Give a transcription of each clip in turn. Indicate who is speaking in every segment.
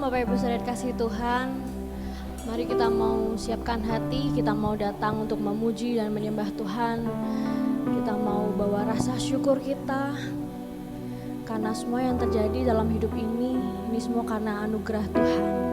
Speaker 1: Bapak Ibu Saudara kasih Tuhan. Mari kita mau siapkan hati, kita mau datang untuk memuji dan menyembah Tuhan. Kita mau bawa rasa syukur kita. Karena semua yang terjadi dalam hidup ini semua karena anugerah Tuhan.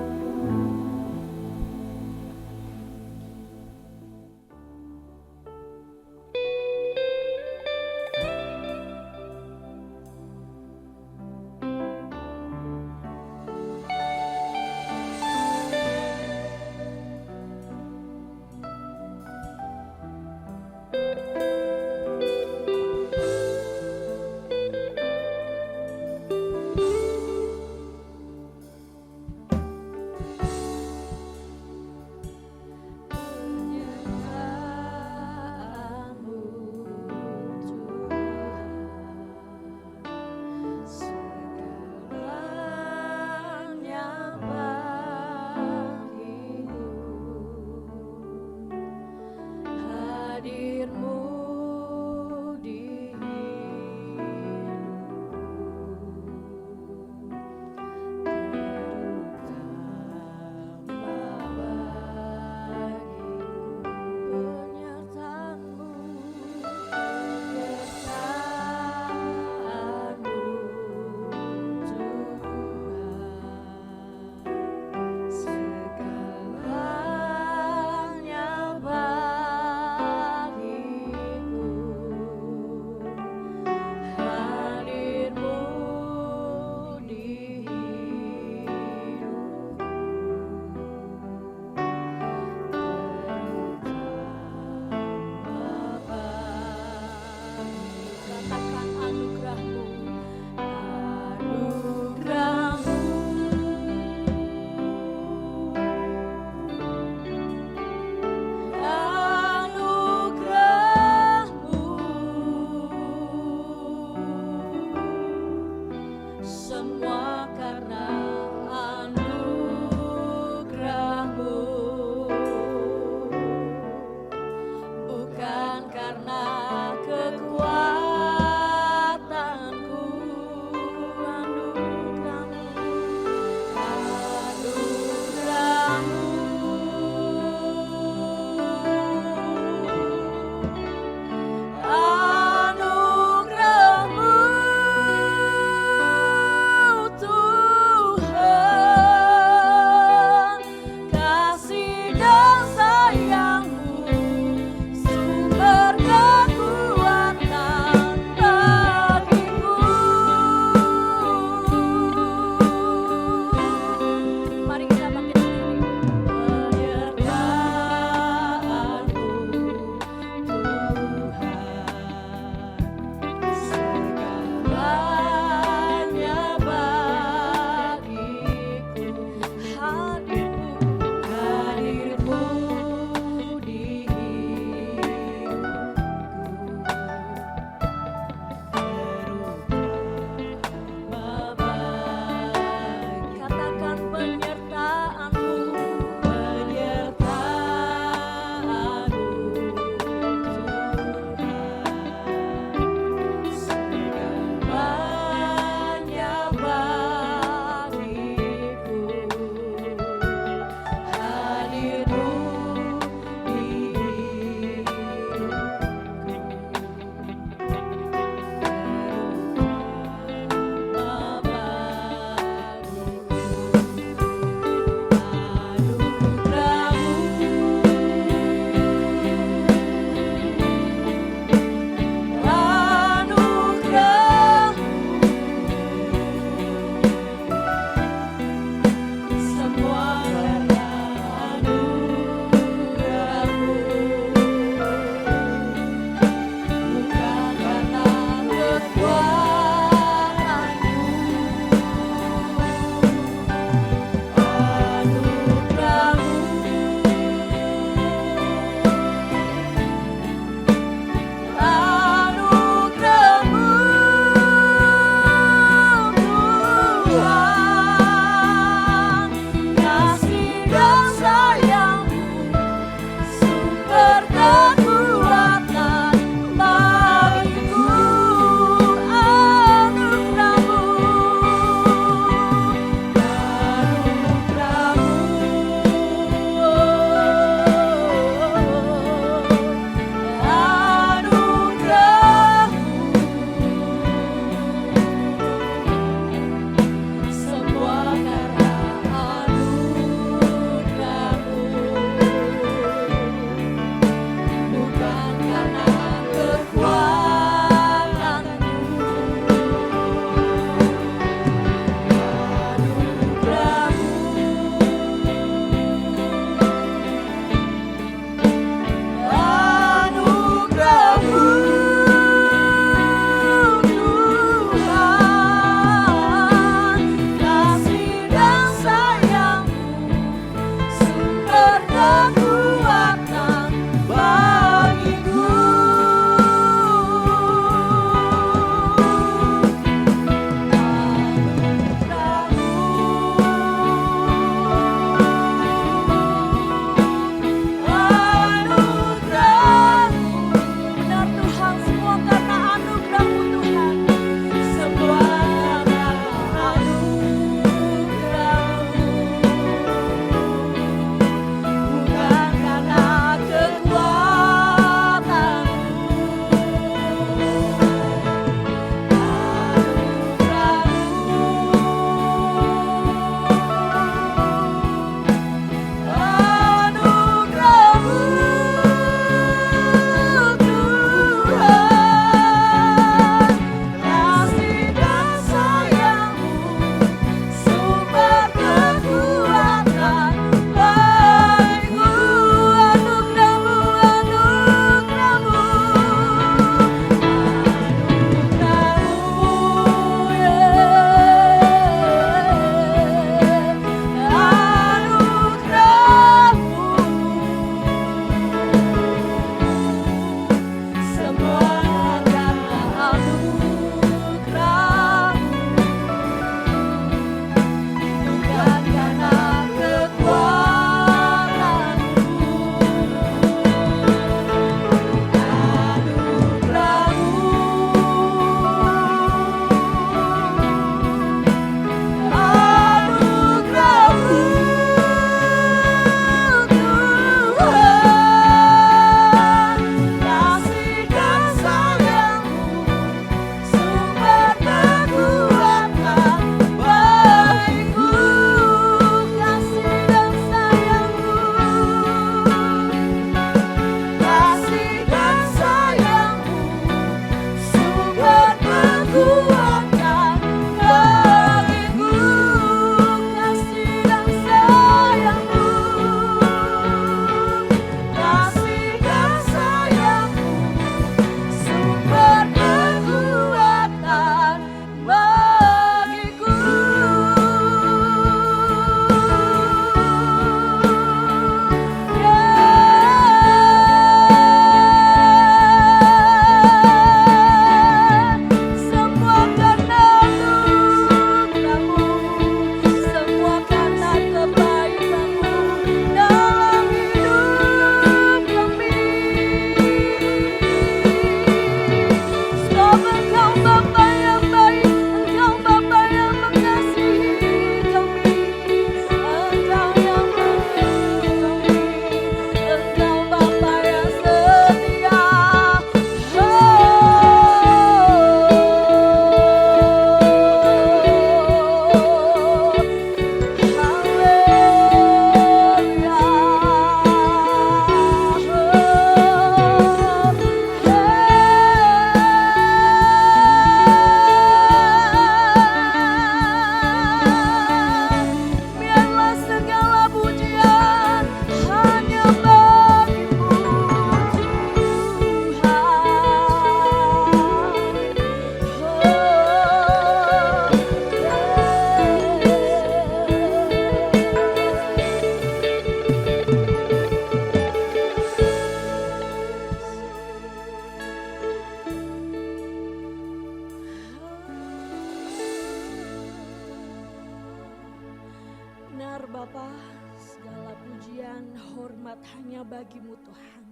Speaker 1: Bapa, segala pujian, hormat hanya bagi-Mu Tuhan.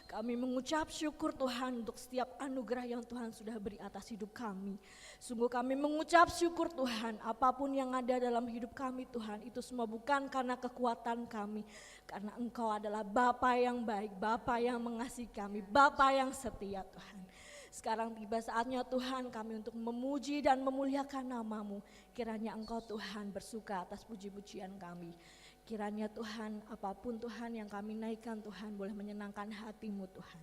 Speaker 1: Kami mengucap syukur Tuhan untuk setiap anugerah yang Tuhan sudah beri atas hidup kami. Sungguh kami mengucap syukur Tuhan, apapun yang ada dalam hidup kami Tuhan, itu semua bukan karena kekuatan kami. Karena Engkau adalah Bapa yang baik, Bapa yang mengasihi kami, Bapa yang setia Tuhan. Sekarang tiba saatnya Tuhan kami untuk memuji dan memuliakan nama-Mu. Kiranya Engkau Tuhan bersuka atas puji-pujian kami. Kiranya Tuhan, apapun Tuhan yang kami naikkan Tuhan boleh menyenangkan hati-Mu Tuhan.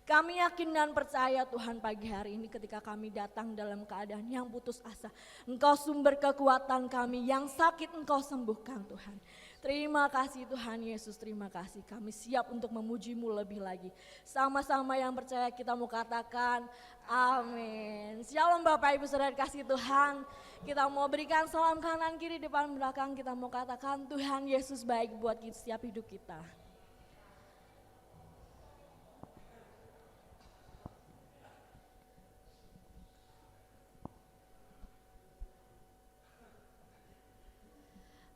Speaker 1: Kami yakin dan percaya Tuhan pagi hari ini ketika kami datang dalam keadaan yang putus asa. Engkau sumber kekuatan kami, yang sakit Engkau sembuhkan Tuhan. Terima kasih Tuhan Yesus, terima kasih. Kami siap untuk memuji-Mu lebih lagi. Sama-sama yang percaya kita mau katakan amin. Shalom Bapak Ibu Saudara kasih Tuhan. Kita mau berikan salam kanan kiri depan belakang. Kita mau katakan Tuhan Yesus baik buat setiap hidup kita.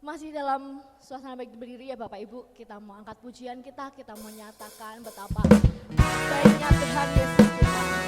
Speaker 1: Masih dalam suasana baik berdiri ya Bapak Ibu, kita mau angkat pujian kita mau nyatakan betapa baiknya Tuhan Yesus kita.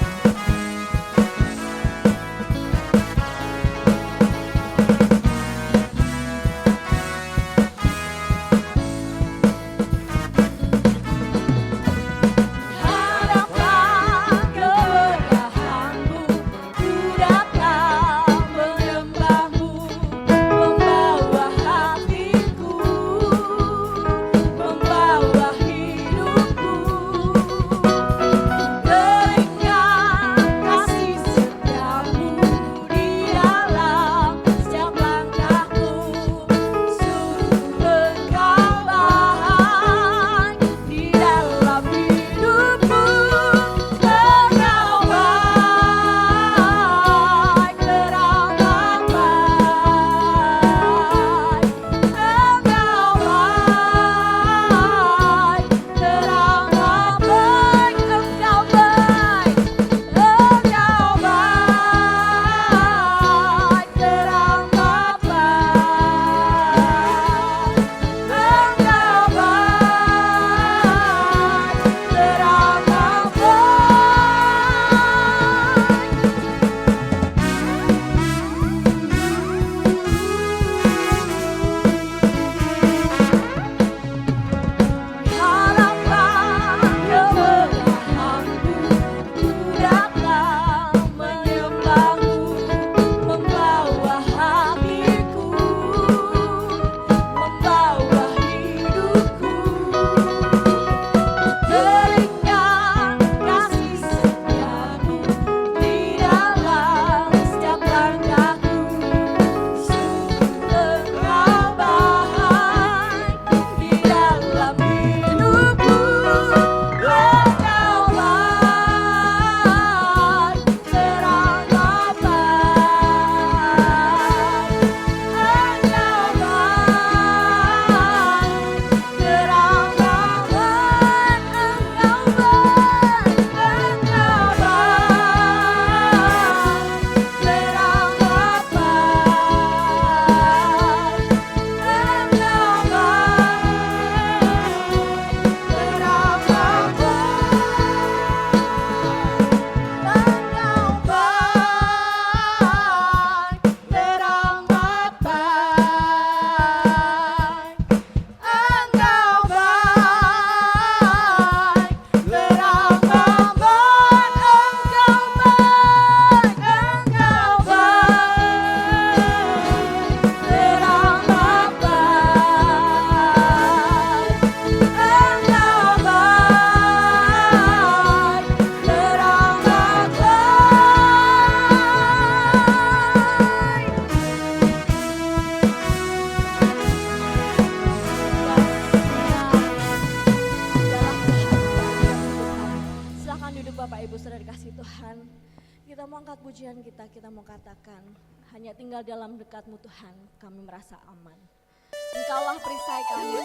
Speaker 1: Kita mau katakan hanya tinggal dalam dekat-Mu Tuhan kami merasa aman. Engkaulah perisai kami.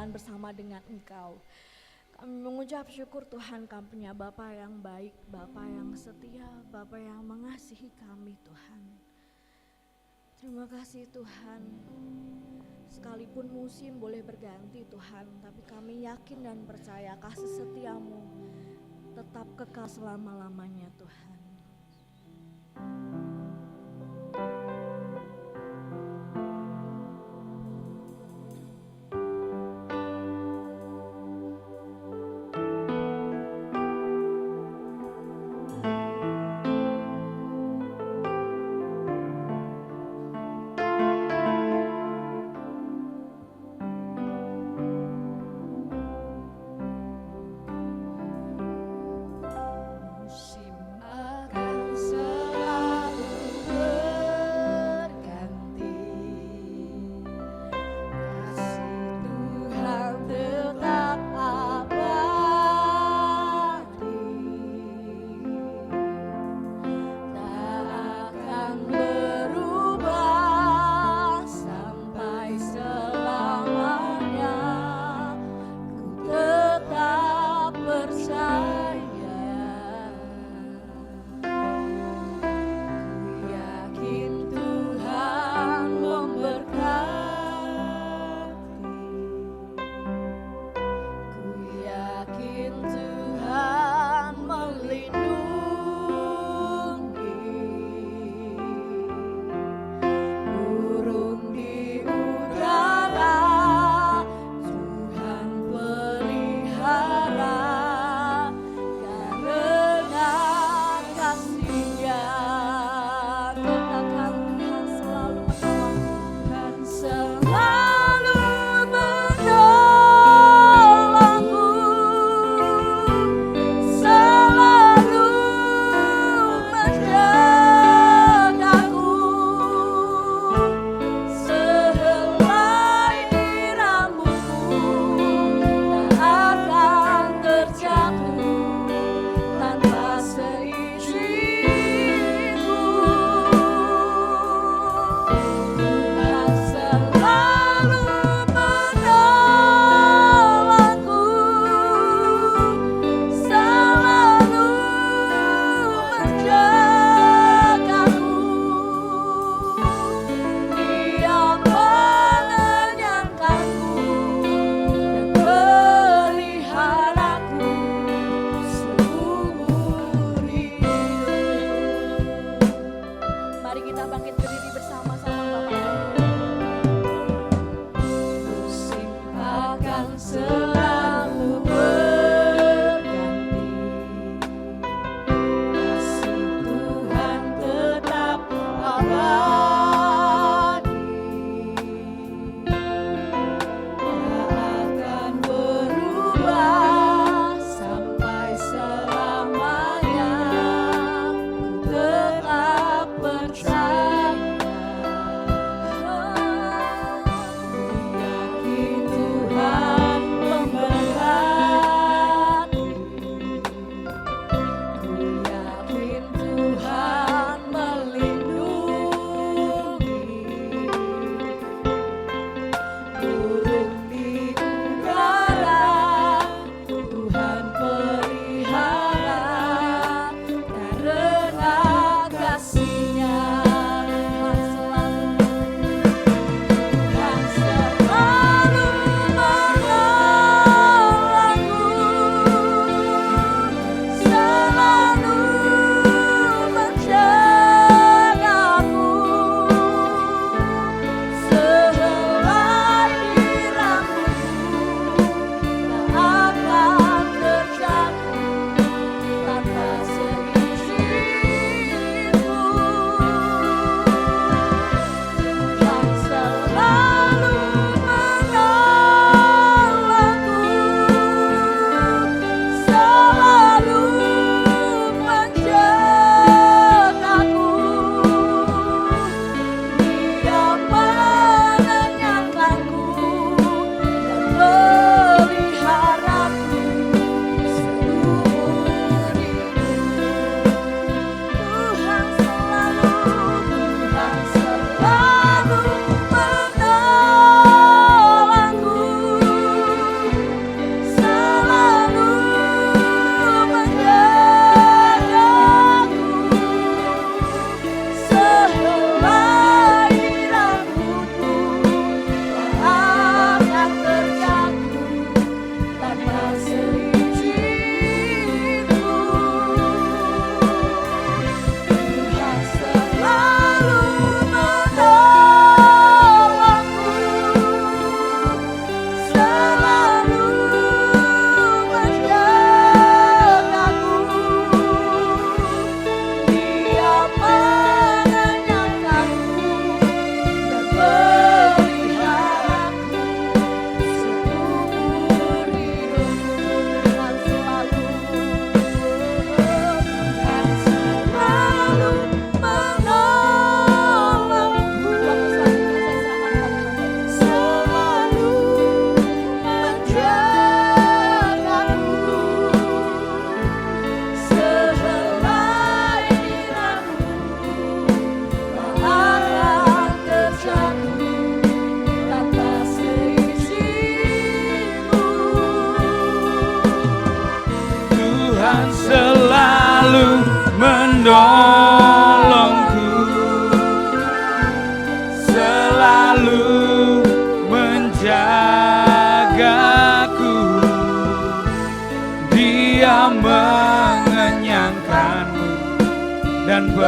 Speaker 1: Tuhan bersama dengan Engkau. Kami mengucap syukur Tuhan, Kami punya Bapa yang baik, Bapa yang setia, Bapa yang mengasihi kami Tuhan. Terima kasih Tuhan. Sekalipun musim boleh berganti Tuhan, tapi kami yakin dan percaya kasih setiamu tetap kekal selama-lamanya Tuhan.
Speaker 2: Musim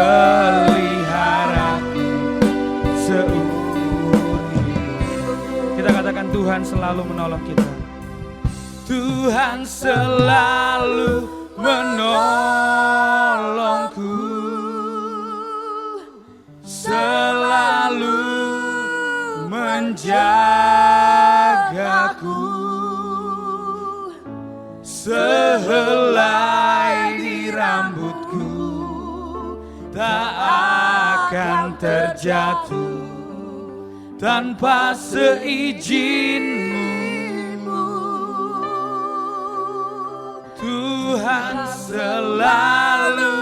Speaker 2: peliharaku seumur hidup. Kita katakan Tuhan selalu menolong kita. Tuhan selalu menolongku, selalu menjagaku, sehelai di rambutku tak akan terjatuh tanpa seizinmu. Tuhan selalu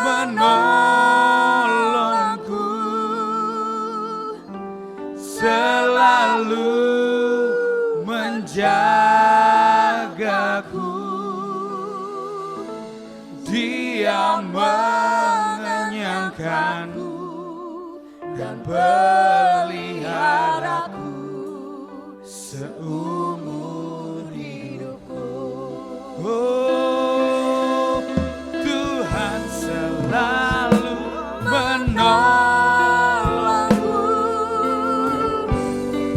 Speaker 2: menolongku, selalu menjagaku. Dia mengenyangkanku dan peliharaku seumur hidupku. Oh, Tuhan selalu menolongku,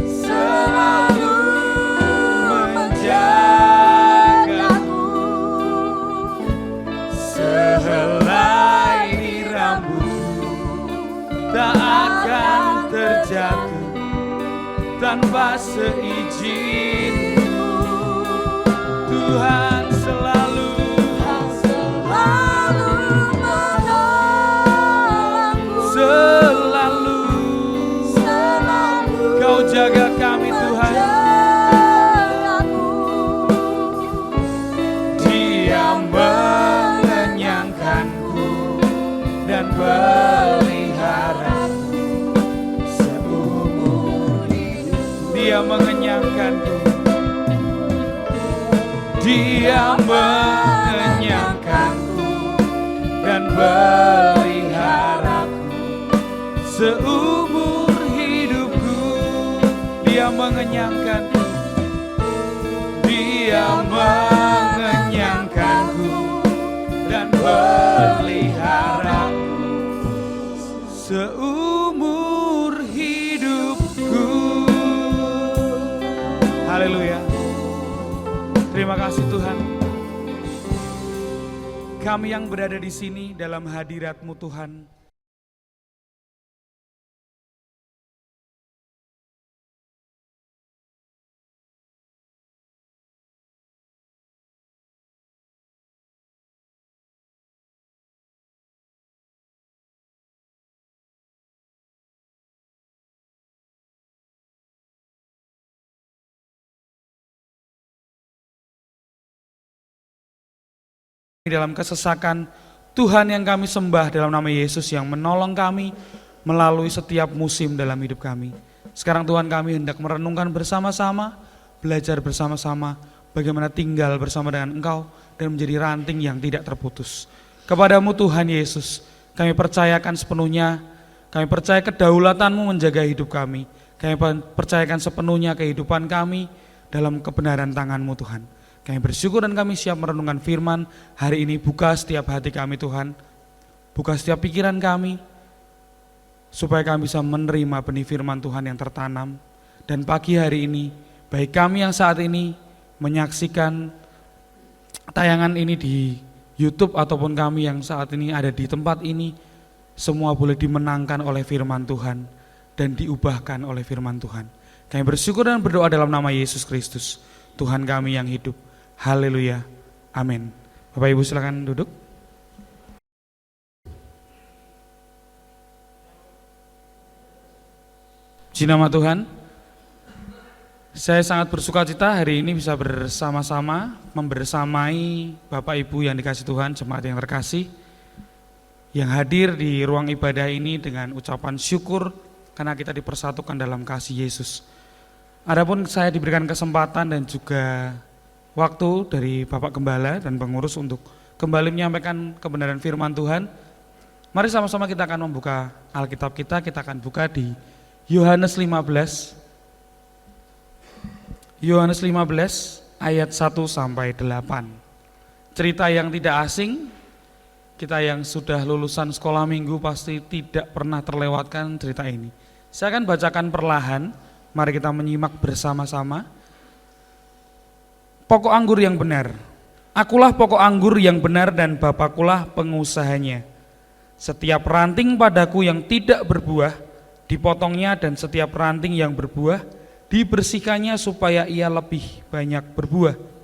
Speaker 2: selalu menjagaku, sehelai di rambutku tak akan terjatuh tanpa seizinmu. Tuhan selalu menolongku, selalu Kau jaga kami Tuhan. Dia mengenyangkanku dan peliharaku seumur hidup. Dia mengenyangkanku, Dia mengenyangkanku dan peliharaku seumur hidupku. Dia mengenyangkanku, Dia mengenyangkanku dan peliharaku seumur hidupku. Haleluya. Terima kasih Tuhan. Kami yang berada di sini dalam hadirat-Mu Tuhan, dalam kesesakan, Tuhan yang kami sembah dalam nama Yesus yang menolong kami melalui setiap musim dalam hidup kami. Sekarang Tuhan, kami hendak merenungkan bersama-sama, belajar bersama-sama bagaimana tinggal bersama dengan Engkau dan menjadi ranting yang tidak terputus. Kepadamu Tuhan Yesus, kami percayakan sepenuhnya, kami percaya kedaulatan-Mu menjaga hidup kami. Kami percayakan sepenuhnya kehidupan kami dalam kebenaran tangan-Mu Tuhan. Kami bersyukur dan kami siap merenungkan firman hari ini. Buka setiap hati kami Tuhan, buka setiap pikiran kami, supaya kami bisa menerima benih firman Tuhan yang tertanam. Dan pagi hari ini, baik kami yang saat ini menyaksikan tayangan ini di YouTube ataupun kami yang saat ini ada di tempat ini, semua boleh dimenangkan oleh firman Tuhan dan diubahkan oleh firman Tuhan. Kami bersyukur dan berdoa dalam nama Yesus Kristus, Tuhan kami yang hidup. Haleluya, amin. Bapak Ibu silakan duduk. Puji nama Tuhan. Saya sangat bersuka cita hari ini bisa bersama-sama membersamai Bapak Ibu yang dikasih Tuhan, jemaat yang terkasih, yang hadir di ruang ibadah ini dengan ucapan syukur karena kita dipersatukan dalam kasih Yesus. Adapun saya diberikan kesempatan dan juga waktu dari Bapak Gembala dan pengurus untuk kembali menyampaikan kebenaran firman Tuhan. Mari sama-sama kita akan membuka Alkitab kita akan buka di Yohanes 15. Yohanes 15 ayat 1 sampai 8. Cerita yang tidak asing Kita yang sudah lulusan sekolah minggu pasti tidak pernah terlewatkan cerita ini. Saya akan bacakan perlahan, mari kita menyimak bersama-sama. Pokok anggur yang benar. Akulah pokok anggur yang benar dan Bapakulah pengusahanya. Setiap ranting padaku yang tidak berbuah, dipotongnya, dan setiap ranting yang berbuah, dibersihkannya supaya ia lebih banyak berbuah.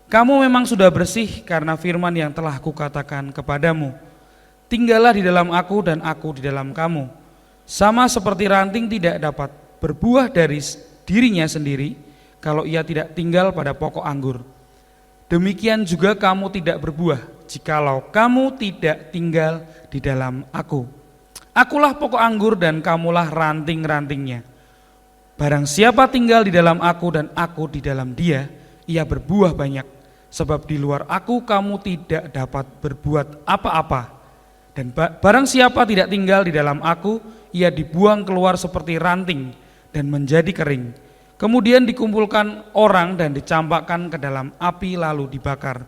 Speaker 2: Kamu memang sudah bersih karena firman yang telah kukatakan kepadamu. Tinggallah di dalam aku dan aku di dalam kamu. Sama seperti ranting tidak dapat berbuah dari dirinya sendiri kalau ia tidak tinggal pada pokok anggur. Demikian juga kamu tidak berbuah jikalau kamu tidak tinggal di dalam aku. Akulah pokok anggur dan kamulah ranting-rantingnya. Barang siapa tinggal di dalam aku dan aku di dalam dia, ia berbuah banyak. Sebab di luar aku kamu tidak dapat berbuat apa-apa. Dan barang siapa tidak tinggal di dalam aku, ia dibuang keluar seperti ranting dan menjadi kering. Kemudian dikumpulkan orang dan dicampakkan ke dalam api lalu dibakar.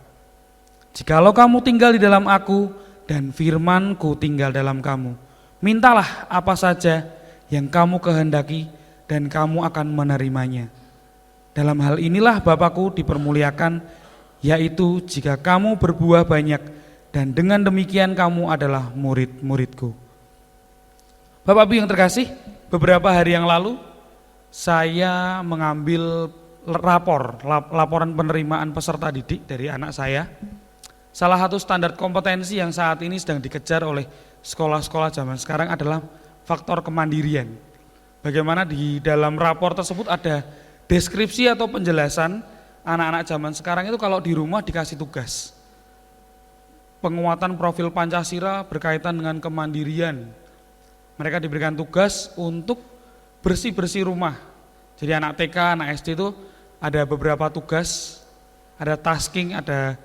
Speaker 2: Jikalau kamu tinggal di dalam aku dan firmanku tinggal dalam kamu, mintalah apa saja yang kamu kehendaki dan kamu akan menerimanya. Dalam hal inilah Bapakku dipermuliakan, yaitu jika kamu berbuah banyak, dan dengan demikian kamu adalah murid-muridku. Bapak Ibu yang terkasih, beberapa hari yang lalu saya mengambil laporan penerimaan peserta didik dari anak saya. Salah satu standar kompetensi yang saat ini sedang dikejar oleh sekolah-sekolah zaman sekarang adalah faktor kemandirian. Bagaimana di dalam rapor tersebut ada deskripsi atau penjelasan anak-anak zaman sekarang itu kalau di rumah dikasih tugas. Penguatan profil Pancasila berkaitan dengan kemandirian. Mereka diberikan tugas untuk bersih-bersih rumah. Jadi anak TK, anak SD itu ada beberapa tugas, ada tasking, ada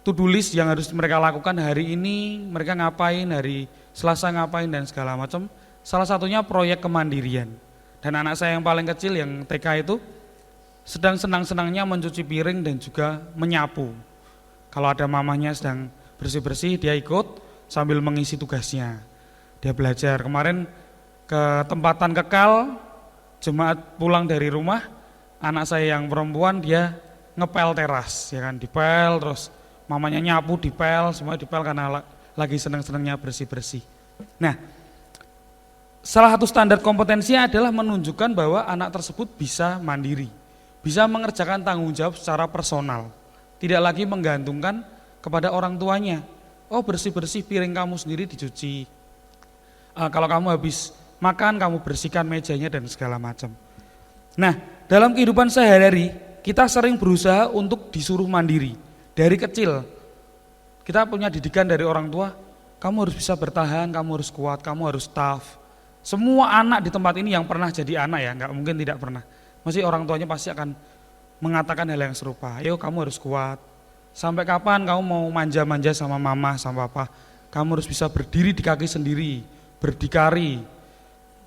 Speaker 2: to-do list yang harus mereka lakukan hari ini, mereka ngapain, hari Selasa ngapain dan segala macam. Salah satunya proyek kemandirian. Dan anak saya yang paling kecil yang TK itu sedang senang-senangnya mencuci piring dan juga menyapu. Kalau ada mamanya sedang bersih-bersih, dia ikut sambil mengisi tugasnya. Dia belajar. Kemarin ke tempatan Kekal, jemaat pulang dari rumah, anak saya yang perempuan dia ngepel teras, ya kan, dipel, terus mamanya nyapu, dipel, semuanya dipel karena lagi senang-senangnya bersih-bersih. Nah, salah satu standar kompetensinya adalah menunjukkan bahwa anak tersebut bisa mandiri, bisa mengerjakan tanggung jawab secara personal, tidak lagi menggantungkan kepada orang tuanya. Oh, bersih-bersih piring kamu sendiri dicuci, kalau kamu habis makan kamu bersihkan mejanya dan segala macam. Nah, dalam kehidupan sehari-hari kita sering berusaha untuk disuruh mandiri. Dari kecil kita punya didikan dari orang tua, kamu harus bisa bertahan, kamu harus kuat, kamu harus tough. Semua anak di tempat ini yang pernah jadi anak ya, nggak mungkin tidak pernah. Masih orang tuanya pasti akan mengatakan hal yang serupa. Ayo kamu harus kuat. Sampai kapan kamu mau manja-manja sama mama, sama papa? Kamu harus bisa berdiri di kaki sendiri, berdikari.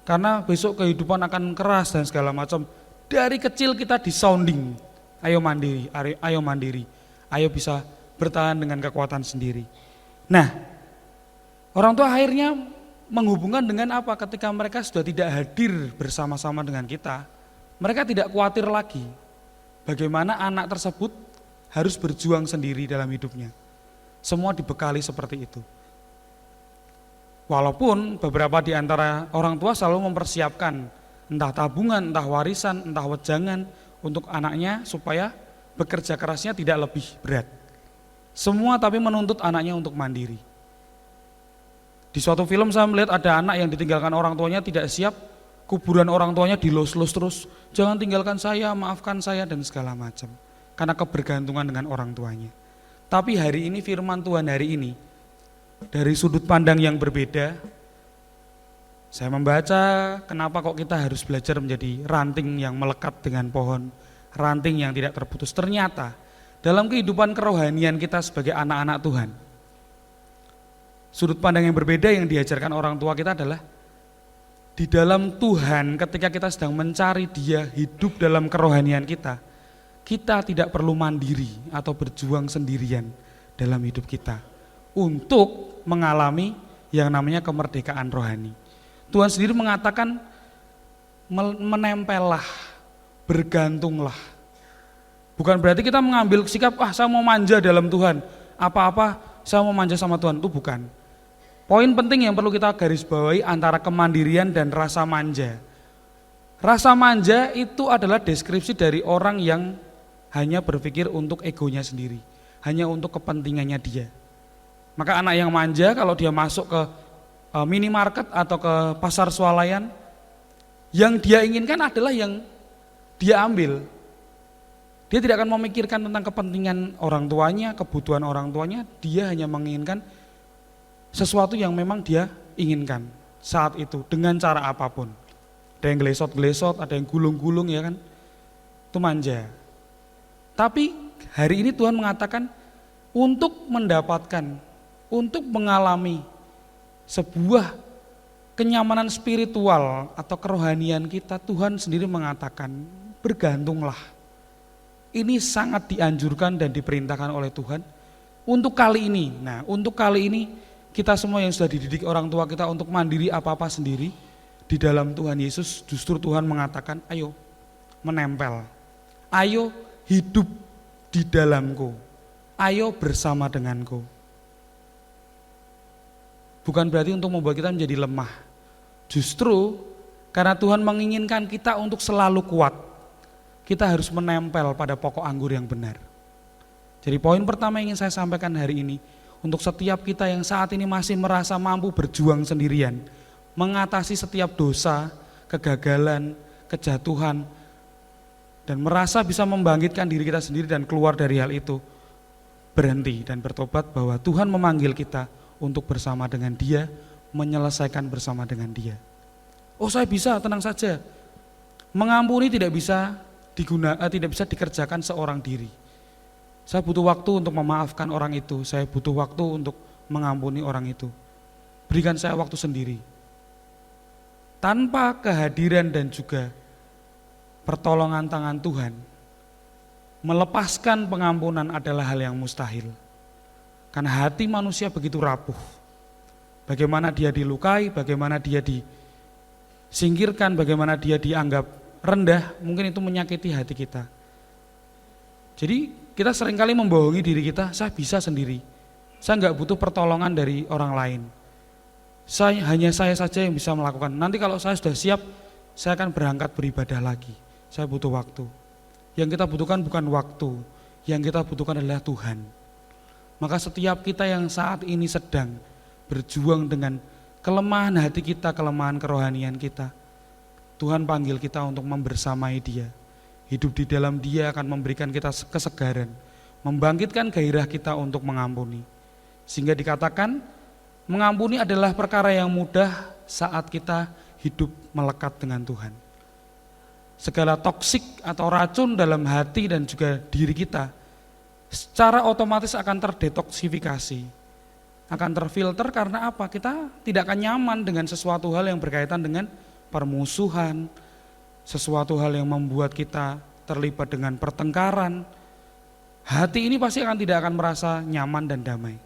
Speaker 2: Karena besok kehidupan akan keras dan segala macam. Dari kecil kita disounding. Ayo mandiri, ayo mandiri. Ayo bisa bertahan dengan kekuatan sendiri. Nah, orang tua akhirnya menghubungkan dengan apa? Ketika mereka sudah tidak hadir bersama-sama dengan kita, mereka tidak khawatir lagi bagaimana anak tersebut harus berjuang sendiri dalam hidupnya. Semua dibekali seperti itu. Walaupun beberapa di antara orang tua selalu mempersiapkan entah tabungan, entah warisan, entah wejangan untuk anaknya supaya bekerja kerasnya tidak lebih berat. Semua tapi menuntut anaknya untuk mandiri. Di suatu film saya melihat ada anak yang ditinggalkan orang tuanya tidak siap, kuburan orang tuanya dilus-lus terus, jangan tinggalkan saya, maafkan saya dan segala macam. Karena kebergantungan dengan orang tuanya. Tapi hari ini firman Tuhan hari ini, dari sudut pandang yang berbeda, saya membaca kenapa kok kita harus belajar menjadi ranting yang melekat dengan pohon, ranting yang tidak terputus. Ternyata dalam kehidupan kerohanian kita sebagai anak-anak Tuhan, sudut pandang yang berbeda yang diajarkan orang tua kita adalah di dalam Tuhan ketika kita sedang mencari Dia, hidup dalam kerohanian kita tidak perlu mandiri atau berjuang sendirian dalam hidup kita untuk mengalami yang namanya kemerdekaan rohani. Tuhan sendiri mengatakan menempellah, bergantunglah. Bukan berarti kita mengambil sikap, saya mau manja dalam Tuhan, apa-apa saya mau manja sama Tuhan, itu bukan. Poin penting yang perlu kita garis bawahi antara kemandirian dan rasa manja. Rasa manja itu adalah deskripsi dari orang yang hanya berpikir untuk egonya sendiri, hanya untuk kepentingannya dia. Maka anak yang manja kalau dia masuk ke minimarket atau ke pasar swalayan, yang dia inginkan adalah yang dia ambil. Dia tidak akan memikirkan tentang kepentingan orang tuanya, kebutuhan orang tuanya, dia hanya menginginkan sesuatu yang memang dia inginkan saat itu dengan cara apapun. Ada yang gelesot-gelesot, ada yang gulung-gulung, ya kan? Itu manja. Tapi hari ini Tuhan mengatakan untuk mendapatkan, untuk mengalami sebuah kenyamanan spiritual atau kerohanian kita, Tuhan sendiri mengatakan bergantunglah. Ini sangat dianjurkan dan diperintahkan oleh Tuhan untuk kali ini. Nah, untuk kali ini kita semua yang sudah dididik orang tua kita untuk mandiri apa-apa sendiri di dalam Tuhan Yesus, justru Tuhan mengatakan, ayo menempel, ayo hidup di dalamku, ayo bersama denganku. Bukan berarti untuk membuat kita menjadi lemah. Justru karena Tuhan menginginkan kita untuk selalu kuat, kita harus menempel pada pokok anggur yang benar. Jadi poin pertama yang ingin saya sampaikan hari ini, untuk setiap kita yang saat ini masih merasa mampu berjuang sendirian, mengatasi setiap dosa, kegagalan, kejatuhan, dan merasa bisa membangkitkan diri kita sendiri dan keluar dari hal itu, berhenti dan bertobat bahwa Tuhan memanggil kita untuk bersama dengan Dia, menyelesaikan bersama dengan Dia. Oh, saya bisa, tenang saja. Mengampuni tidak bisa dikerjakan seorang diri. Saya butuh waktu untuk memaafkan orang itu, saya butuh waktu untuk mengampuni orang itu. Berikan saya waktu sendiri. Tanpa kehadiran dan juga pertolongan tangan Tuhan, melepaskan pengampunan adalah hal yang mustahil. Karena hati manusia begitu rapuh. Bagaimana dia dilukai, bagaimana dia disingkirkan, bagaimana dia dianggap rendah, mungkin itu menyakiti hati kita. Jadi kita seringkali membohongi diri kita, saya bisa sendiri, saya nggak butuh pertolongan dari orang lain, hanya saya saja yang bisa melakukan. Nanti kalau saya sudah siap, saya akan berangkat beribadah lagi. Saya butuh waktu. Yang kita butuhkan bukan waktu, yang kita butuhkan adalah Tuhan. Maka setiap kita yang saat ini sedang berjuang dengan kelemahan hati kita, kelemahan kerohanian kita, Tuhan panggil kita untuk membersamai Dia. Hidup di dalam Dia akan memberikan kita kesegaran, membangkitkan gairah kita untuk mengampuni. Sehingga dikatakan mengampuni adalah perkara yang mudah saat kita hidup melekat dengan Tuhan. Segala toksik atau racun dalam hati dan juga diri kita secara otomatis akan terdetoksifikasi, akan terfilter. Karena apa? Kita tidak akan nyaman dengan sesuatu hal yang berkaitan dengan permusuhan, sesuatu hal yang membuat kita terlibat dengan pertengkaran. Hati ini pasti tidak akan merasa nyaman dan damai.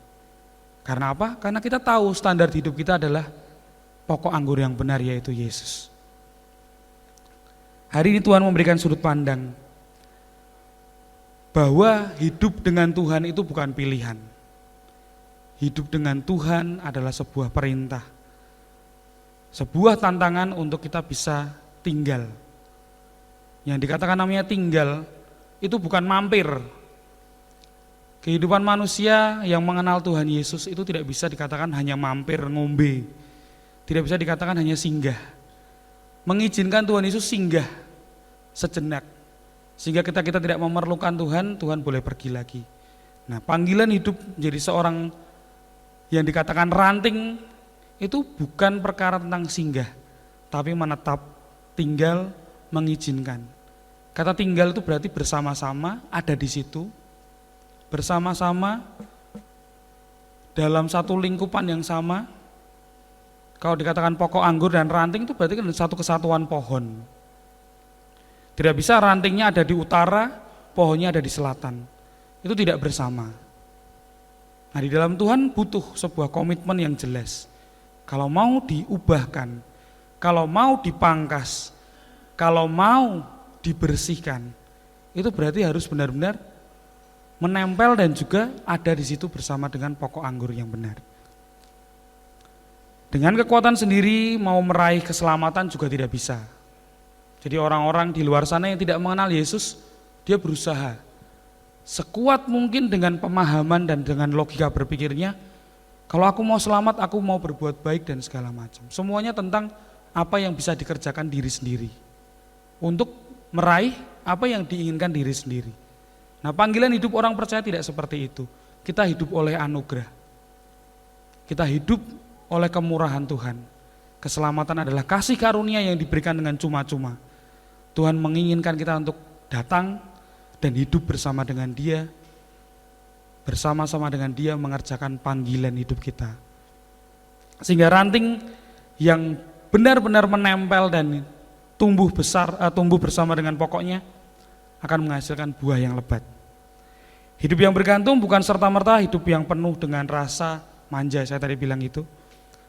Speaker 2: Karena apa? Karena kita tahu standar hidup kita adalah pokok anggur yang benar, yaitu Yesus. Hari ini Tuhan memberikan sudut pandang bahwa hidup dengan Tuhan itu bukan pilihan. Hidup dengan Tuhan adalah sebuah perintah, sebuah tantangan untuk kita bisa tinggal. Yang dikatakan namanya tinggal itu bukan mampir. Kehidupan manusia yang mengenal Tuhan Yesus itu tidak bisa dikatakan hanya mampir ngombe, tidak bisa dikatakan hanya singgah. Mengizinkan Tuhan Yesus singgah sejenak, sehingga kita tidak memerlukan Tuhan, Tuhan boleh pergi lagi. Nah, panggilan hidup menjadi seorang yang dikatakan ranting itu bukan perkara tentang singgah, tapi menetap, tinggal, mengizinkan. Kata tinggal itu berarti bersama-sama, ada di situ, bersama-sama dalam satu lingkupan yang sama. Kalau dikatakan pokok anggur dan ranting itu berarti kan satu kesatuan pohon. Tidak bisa rantingnya ada di utara, pohonnya ada di selatan. Itu tidak bersama. Nah, di dalam Tuhan butuh sebuah komitmen yang jelas. Kalau mau diubahkan, kalau mau dipangkas, kalau mau dibersihkan, itu berarti harus benar-benar menempel dan juga ada di situ bersama dengan pokok anggur yang benar. Dengan kekuatan sendiri mau meraih keselamatan juga tidak bisa. Jadi orang-orang di luar sana yang tidak mengenal Yesus, dia berusaha sekuat mungkin dengan pemahaman dan dengan logika berpikirnya, kalau aku mau selamat, aku mau berbuat baik dan segala macam. Semuanya tentang apa yang bisa dikerjakan diri sendiri untuk meraih apa yang diinginkan diri sendiri. Nah, panggilan hidup orang percaya tidak seperti itu. Kita hidup oleh anugerah. Kita hidup oleh kemurahan Tuhan. Keselamatan adalah kasih karunia yang diberikan dengan cuma-cuma. Tuhan menginginkan kita untuk datang dan hidup bersama dengan Dia, bersama-sama dengan Dia mengerjakan panggilan hidup kita. Sehingga ranting yang benar-benar menempel dan tumbuh bersama dengan pokoknya akan menghasilkan buah yang lebat. Hidup yang bergantung bukan serta-merta hidup yang penuh dengan rasa manja, saya tadi bilang itu.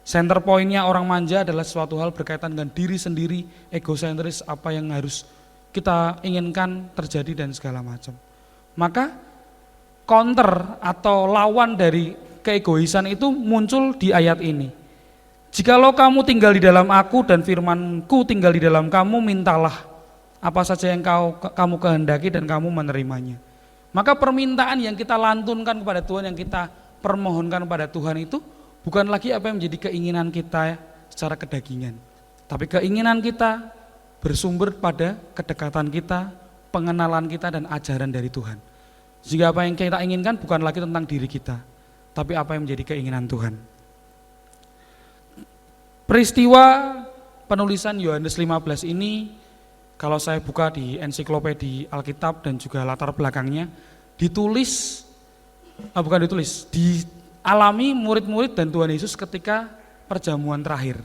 Speaker 2: Center point-nya orang manja adalah suatu hal berkaitan dengan diri sendiri, egosentris, apa yang harus kita inginkan terjadi dan segala macam. Maka counter atau lawan dari keegoisan itu muncul di ayat ini. Jikalau kamu tinggal di dalam aku dan firmanku tinggal di dalam kamu, mintalah apa saja yang kamu kehendaki dan kamu menerimanya. Maka permintaan yang kita lantunkan kepada Tuhan, yang kita permohonkan kepada Tuhan itu bukan lagi apa yang menjadi keinginan kita secara kedagingan, tapi keinginan kita bersumber pada kedekatan kita, pengenalan kita dan ajaran dari Tuhan. Sehingga apa yang kita inginkan bukan lagi tentang diri kita, tapi apa yang menjadi keinginan Tuhan. Peristiwa penulisan Yohanes 15 ini, kalau saya buka di ensiklopedia Alkitab dan juga latar belakangnya, dialami murid-murid dan Tuhan Yesus ketika perjamuan terakhir.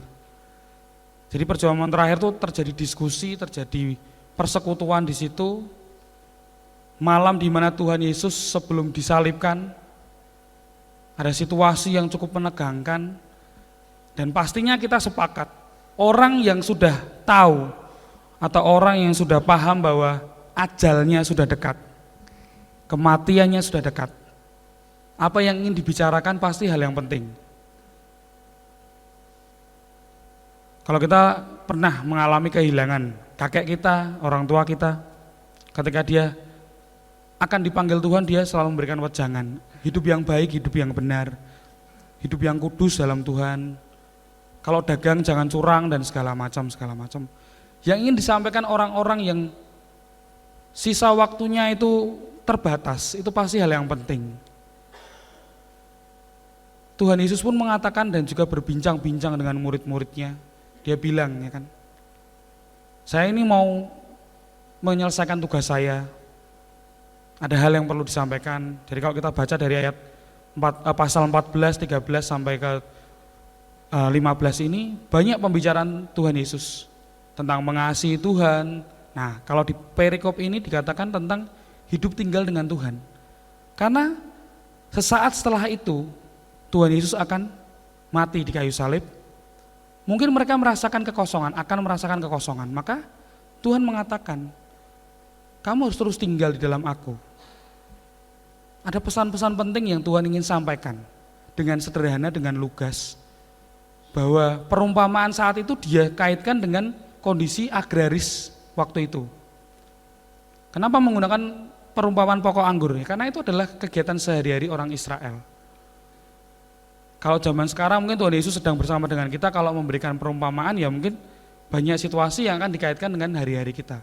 Speaker 2: Jadi perjamuan terakhir itu terjadi diskusi, terjadi persekutuan di situ. Malam di mana Tuhan Yesus sebelum disalibkan, ada situasi yang cukup menegangkan. Dan pastinya kita sepakat, orang yang sudah tahu atau orang yang sudah paham bahwa ajalnya sudah dekat, kematiannya sudah dekat, apa yang ingin dibicarakan pasti hal yang penting. Kalau kita pernah mengalami kehilangan kakek kita, orang tua kita, ketika dia akan dipanggil Tuhan, dia selalu memberikan wejangan, hidup yang baik, hidup yang benar, hidup yang kudus dalam Tuhan. Kalau dagang jangan curang dan segala macam. Yang ingin disampaikan orang-orang yang sisa waktunya itu terbatas, itu pasti hal yang penting. Tuhan Yesus pun mengatakan dan juga berbincang-bincang dengan murid-muridnya. Dia bilang, ya kan, saya ini mau menyelesaikan tugas saya. Ada hal yang perlu disampaikan. Jadi kalau kita baca dari ayat pasal 14, 13 sampai ke 15 ini, banyak pembicaraan Tuhan Yesus tentang mengasihi Tuhan. Nah, kalau di perikop ini dikatakan tentang hidup tinggal dengan Tuhan. Karena sesaat setelah itu Tuhan Yesus akan mati di kayu salib. Mungkin mereka merasakan kekosongan, akan merasakan kekosongan. Maka Tuhan mengatakan, kamu harus terus tinggal di dalam aku. Ada pesan-pesan penting yang Tuhan ingin sampaikan dengan sederhana, dengan lugas. Bahwa perumpamaan saat itu dia kaitkan dengan kondisi agraris waktu itu. Kenapa menggunakan perumpamaan pokok anggur? Karena itu adalah kegiatan sehari-hari orang Israel. Kalau zaman sekarang mungkin Tuhan Yesus sedang bersama dengan kita, kalau memberikan perumpamaan ya mungkin banyak situasi yang akan dikaitkan dengan hari-hari kita.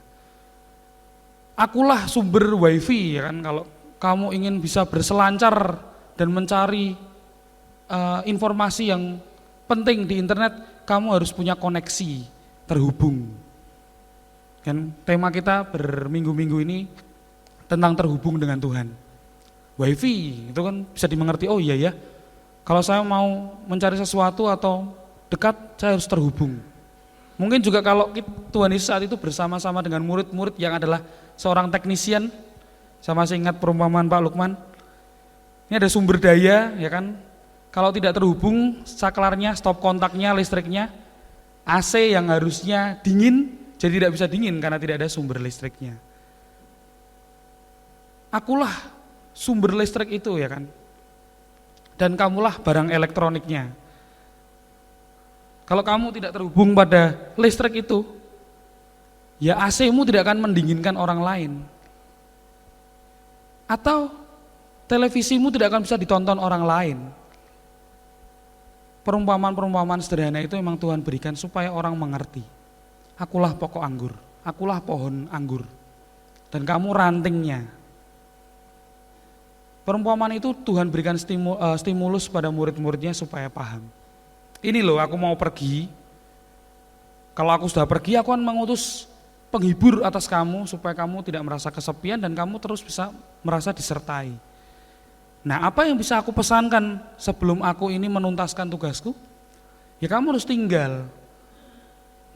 Speaker 2: Akulah sumber wifi, ya kan, kalau kamu ingin bisa berselancar dan mencari informasi yang penting di internet, kamu harus punya koneksi, terhubung. Kan tema kita berminggu-minggu ini tentang terhubung dengan Tuhan. Wifi itu kan bisa dimengerti, oh iya ya, kalau saya mau mencari sesuatu atau dekat, saya harus terhubung. Mungkin juga kalau Tuhan Yesus saat itu bersama-sama dengan murid-murid yang adalah seorang teknisian, saya masih ingat perumpamaan Pak Lukman, Ini ada sumber daya, ya kan? Kalau tidak terhubung, saklarnya, stop kontaknya, listriknya, AC yang harusnya dingin, jadi tidak bisa dingin karena tidak ada sumber listriknya. Akulah sumber listrik itu, ya kan? Dan kamulah barang elektroniknya. Kalau kamu tidak terhubung pada listrik itu, ya AC-mu tidak akan mendinginkan orang lain. Atau televisimu tidak akan bisa ditonton orang lain. Perumpamaan-perumpamaan sederhana itu memang Tuhan berikan supaya orang mengerti. Akulah pokok anggur, akulah pohon anggur, dan kamu rantingnya. Perumpamaan itu Tuhan berikan stimulus pada murid-muridnya supaya paham. Ini loh, aku mau pergi. Kalau aku sudah pergi, aku akan mengutus penghibur atas kamu supaya kamu tidak merasa kesepian dan kamu terus bisa merasa disertai. Nah, apa yang bisa aku pesankan sebelum aku ini menuntaskan tugasku? Ya kamu harus tinggal.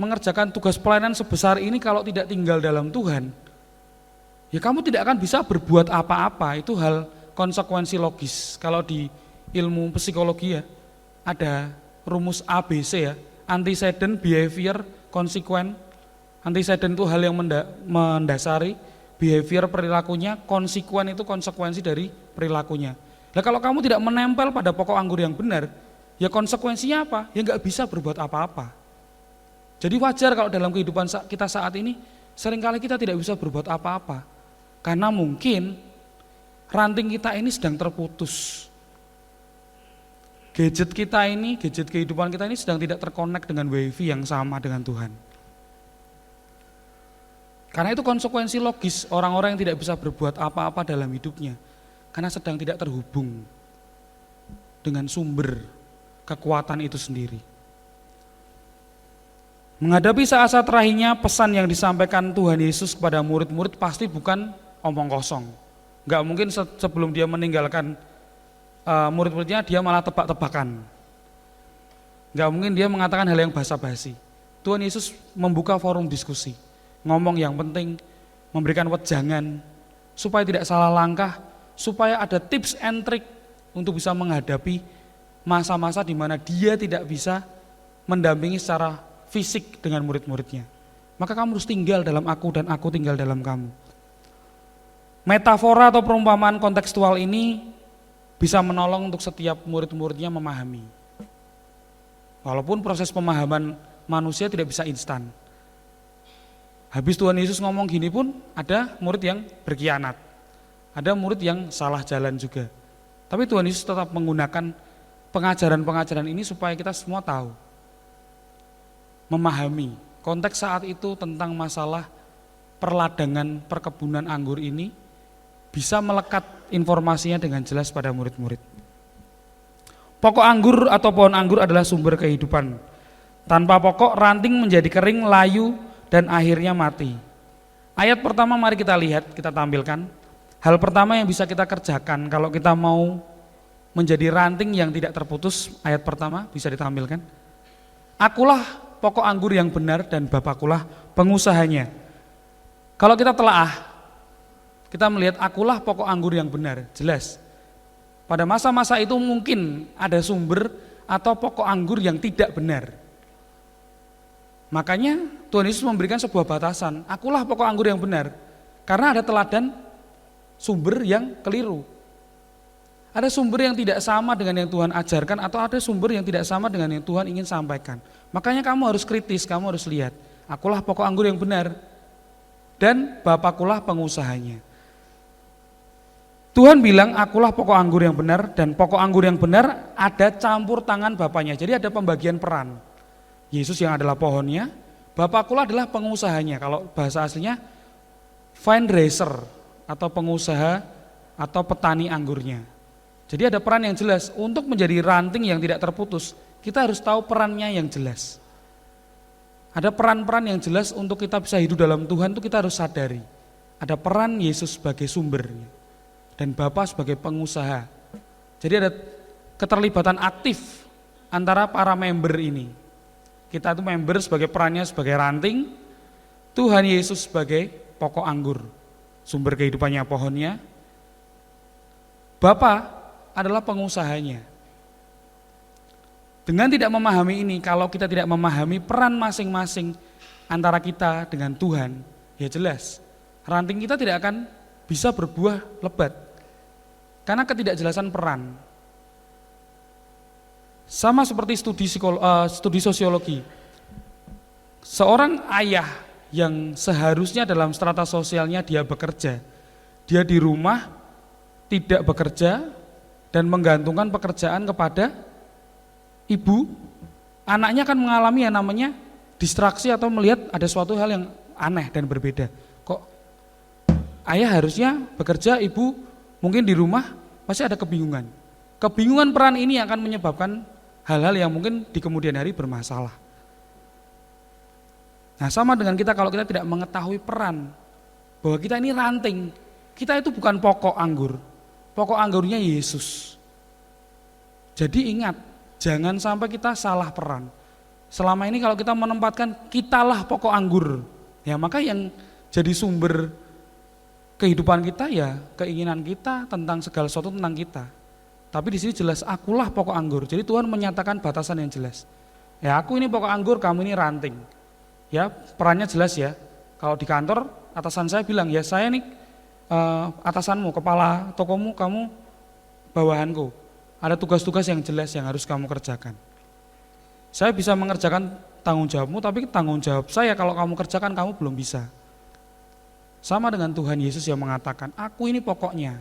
Speaker 2: Mengerjakan tugas pelayanan sebesar ini kalau tidak tinggal dalam Tuhan, ya kamu tidak akan bisa berbuat apa-apa. Itu hal konsekuensi logis. Kalau di ilmu psikologi ya, ada rumus ABC ya, antecedent, behavior, konsekuen. Antecedent itu hal yang mendasari behavior perilakunya, konsekuen itu konsekuensi dari perilakunya. Nah kalau kamu tidak menempel pada pokok anggur yang benar, ya konsekuensinya apa? Ya nggak bisa berbuat apa-apa. Jadi wajar kalau dalam kehidupan kita saat ini, seringkali kita tidak bisa berbuat apa-apa. Karena mungkin ranting kita ini sedang terputus. Gadget kita ini, gadget kehidupan kita ini sedang tidak terkonek dengan wifi yang sama dengan Tuhan. Karena itu konsekuensi logis orang-orang yang tidak bisa berbuat apa-apa dalam hidupnya. Karena sedang tidak terhubung dengan sumber kekuatan itu sendiri. Menghadapi saat-saat terakhirnya, pesan yang disampaikan Tuhan Yesus kepada murid-murid pasti bukan omong kosong. Enggak mungkin sebelum dia meninggalkan murid-muridnya dia malah tebak-tebakan. Enggak mungkin dia mengatakan hal yang basa-basi. Tuhan Yesus membuka forum diskusi. Ngomong yang penting, memberikan wejangan, supaya tidak salah langkah, supaya ada tips and trick untuk bisa menghadapi masa-masa di mana dia tidak bisa mendampingi secara fisik dengan murid-muridnya. Maka kamu harus tinggal dalam aku dan aku tinggal dalam kamu. Metafora atau perumpamaan kontekstual ini bisa menolong untuk setiap murid-muridnya memahami. Walaupun proses pemahaman manusia tidak bisa instan. Habis Tuhan Yesus ngomong gini pun ada murid yang berkhianat, ada murid yang salah jalan juga. Tapi Tuhan Yesus tetap menggunakan pengajaran-pengajaran ini supaya kita semua tahu, memahami konteks saat itu tentang masalah perladangan perkebunan anggur ini, bisa melekat informasinya dengan jelas pada murid-murid. Pokok anggur atau pohon anggur adalah sumber kehidupan. Tanpa pokok ranting menjadi kering, layu, dan akhirnya mati. Ayat pertama mari kita lihat, kita tampilkan. Hal pertama yang bisa kita kerjakan kalau kita mau menjadi ranting yang tidak terputus, ayat pertama bisa ditampilkan. Akulah pokok anggur yang benar dan Bapakulah pengusahanya. Kalau kita telaah, kita melihat akulah pokok anggur yang benar, jelas. Pada masa-masa itu mungkin ada sumber atau pokok anggur yang tidak benar. Makanya Tuhan Yesus memberikan sebuah batasan, akulah pokok anggur yang benar. Karena ada teladan sumber yang keliru. Ada sumber yang tidak sama dengan yang Tuhan ajarkan atau ada sumber yang tidak sama dengan yang Tuhan ingin sampaikan. Makanya kamu harus kritis, kamu harus lihat, akulah pokok anggur yang benar dan Bapakulah pengusahanya. Tuhan bilang akulah pokok anggur yang benar dan pokok anggur yang benar ada campur tangan Bapaknya. Jadi ada pembagian peran. Yesus yang adalah pohonnya, Bapakulah adalah pengusahanya. Kalau bahasa aslinya vine dresser atau pengusaha atau petani anggurnya. Jadi ada peran yang jelas untuk menjadi ranting yang tidak terputus. Kita harus tahu perannya yang jelas. Ada peran-peran yang jelas untuk kita bisa hidup dalam Tuhan itu kita harus sadari. Ada peran Yesus sebagai sumbernya dan Bapa sebagai pengusaha. Jadi ada keterlibatan aktif antara para member ini. Kita itu member sebagai perannya sebagai ranting, Tuhan Yesus sebagai pokok anggur, sumber kehidupannya pohonnya. Bapa adalah pengusahanya. Dengan tidak memahami ini, kalau kita tidak memahami peran masing-masing antara kita dengan Tuhan, ya jelas ranting kita tidak akan bisa berbuah lebat. Karena ketidakjelasan peran. Sama seperti studi sosiologi. Seorang ayah yang seharusnya dalam strata sosialnya dia bekerja, dia di rumah tidak bekerja dan menggantungkan pekerjaan kepada ibu, anaknya akan mengalami yang namanya distraksi atau melihat ada suatu hal yang aneh dan berbeda. Kok ayah harusnya bekerja, ibu mungkin di rumah, pasti ada kebingungan. Kebingungan peran ini akan menyebabkan hal-hal yang mungkin di kemudian hari bermasalah. Nah, sama dengan kita kalau kita tidak mengetahui peran bahwa kita ini ranting, kita itu bukan pokok anggur. Pokok anggurnya Yesus. Jadi ingat, jangan sampai kita salah peran. Selama ini kalau kita menempatkan kitalah pokok anggur, ya maka yang jadi sumber kehidupan kita ya keinginan kita tentang segala sesuatu tentang kita. Tapi di sini jelas akulah pokok anggur. Jadi Tuhan menyatakan batasan yang jelas. Ya aku ini pokok anggur, kamu ini ranting. Ya perannya jelas ya. Kalau di kantor atasan saya bilang ya saya nih atasanmu, kepala tokomu, kamu bawahanku. Ada tugas-tugas yang jelas yang harus kamu kerjakan. Saya bisa mengerjakan tanggung jawabmu, tapi tanggung jawab saya kalau kamu kerjakan kamu belum bisa. Sama dengan Tuhan Yesus yang mengatakan, aku ini pokoknya.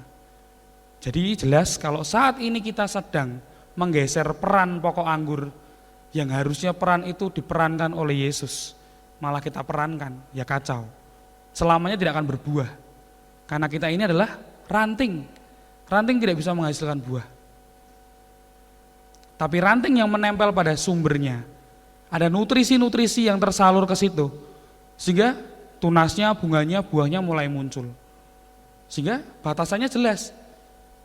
Speaker 2: Jadi jelas kalau saat ini kita sedang menggeser peran pokok anggur, yang harusnya peran itu diperankan oleh Yesus, malah kita perankan, ya kacau. Selamanya tidak akan berbuah. Karena kita ini adalah ranting. Ranting tidak bisa menghasilkan buah. Tapi ranting yang menempel pada sumbernya, ada nutrisi-nutrisi yang tersalur ke situ, sehingga tunasnya, bunganya, buahnya mulai muncul. Sehingga batasannya jelas.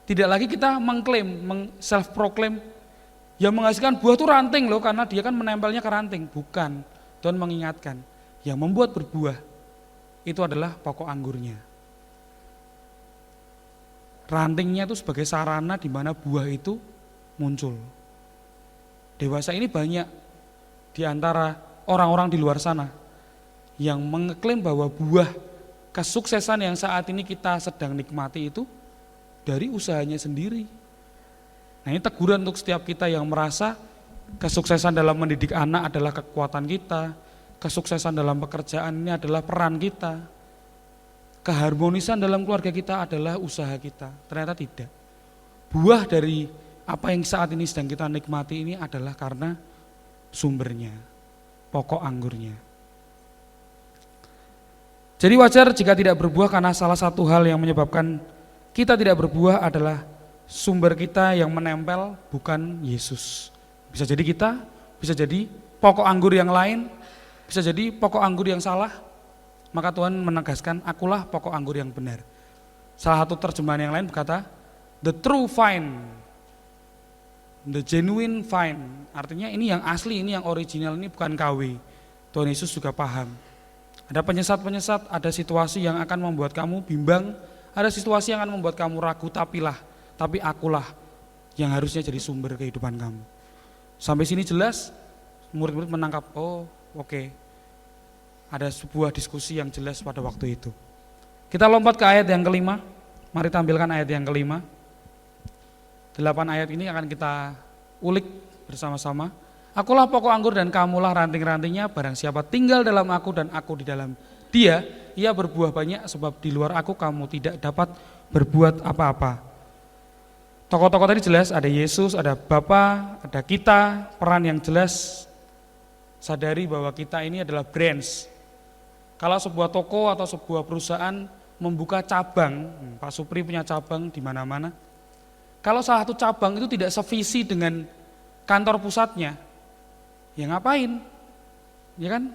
Speaker 2: Tidak lagi kita mengklaim, self-proclaim, yang menghasilkan buah itu ranting loh, karena dia kan menempelnya ke ranting. Bukan, Tuhan mengingatkan, yang membuat berbuah, itu adalah pokok anggurnya. Rantingnya itu sebagai sarana di mana buah itu muncul. Dewasa ini banyak di antara orang-orang di luar sana yang mengklaim bahwa buah kesuksesan yang saat ini kita sedang nikmati itu dari usahanya sendiri. Nah ini teguran untuk setiap kita yang merasa kesuksesan dalam mendidik anak adalah kekuatan kita, kesuksesan dalam pekerjaan ini adalah peran kita, keharmonisan dalam keluarga kita adalah usaha kita. Ternyata tidak. Buah dari apa yang saat ini sedang kita nikmati ini adalah karena sumbernya, pokok anggurnya. Jadi wajar jika tidak berbuah karena salah satu hal yang menyebabkan kita tidak berbuah adalah sumber kita yang menempel bukan Yesus. Bisa jadi kita, bisa jadi pokok anggur yang lain, bisa jadi pokok anggur yang salah. Maka Tuhan menegaskan, akulah pokok anggur yang benar. Salah satu terjemahan yang lain berkata, the true vine, the genuine vine. Artinya ini yang asli, ini yang original, ini bukan KW. Tuhan Yesus juga paham. Ada penyesat-penyesat, ada situasi yang akan membuat kamu bimbang, ada situasi yang akan membuat kamu ragu, tapi akulah yang harusnya jadi sumber kehidupan kamu. Sampai sini jelas, murid-murid menangkap, oh oke. Ada sebuah diskusi yang jelas pada waktu itu. Kita lompat ke ayat yang kelima, mari tampilkan ayat yang kelima. 8 ayat ini akan kita ulik bersama-sama. Akulah pokok anggur dan kamulah ranting-rantingnya, barang siapa tinggal dalam aku dan aku di dalam dia, ia berbuah banyak sebab di luar aku kamu tidak dapat berbuat apa-apa. Tokoh-tokoh tadi jelas, ada Yesus, ada Bapa, ada kita, peran yang jelas. Sadari bahwa kita ini adalah branch. Kalau sebuah toko atau sebuah perusahaan membuka cabang, Pak Supri punya cabang di mana-mana. Kalau salah satu cabang itu tidak sevisi dengan kantor pusatnya, ya ngapain? Ya kan?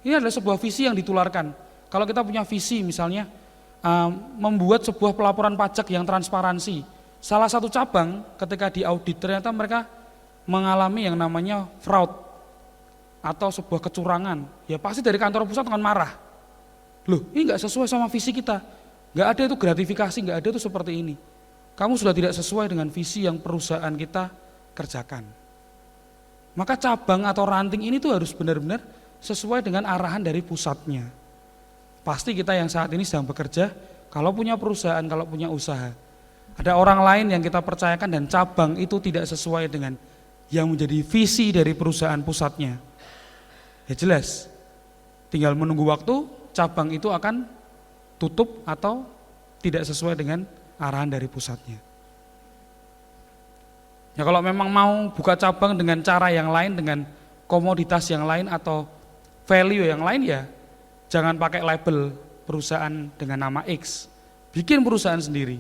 Speaker 2: Ini adalah sebuah visi yang ditularkan. Kalau kita punya visi misalnya membuat sebuah pelaporan pajak yang transparansi, salah satu cabang ketika diaudit ternyata mereka mengalami yang namanya fraud atau sebuah kecurangan, ya pasti dari kantor pusat akan marah. Loh, ini nggak sesuai sama visi kita, nggak ada itu gratifikasi, nggak ada itu seperti ini. kamu sudah tidak sesuai dengan visi yang perusahaan kita kerjakan. Maka cabang atau ranting ini tuh harus benar-benar sesuai dengan arahan dari pusatnya. Pasti kita yang saat ini sedang bekerja, kalau punya perusahaan, kalau punya usaha, ada orang lain yang kita percayakan dan cabang itu tidak sesuai dengan yang menjadi visi dari perusahaan pusatnya. Ya jelas, tinggal menunggu waktu, cabang itu akan tutup atau tidak sesuai dengan arahan dari pusatnya. Ya kalau memang mau buka cabang dengan cara yang lain, dengan komoditas yang lain atau value yang lain, ya jangan pakai label perusahaan dengan nama X. Bikin perusahaan sendiri,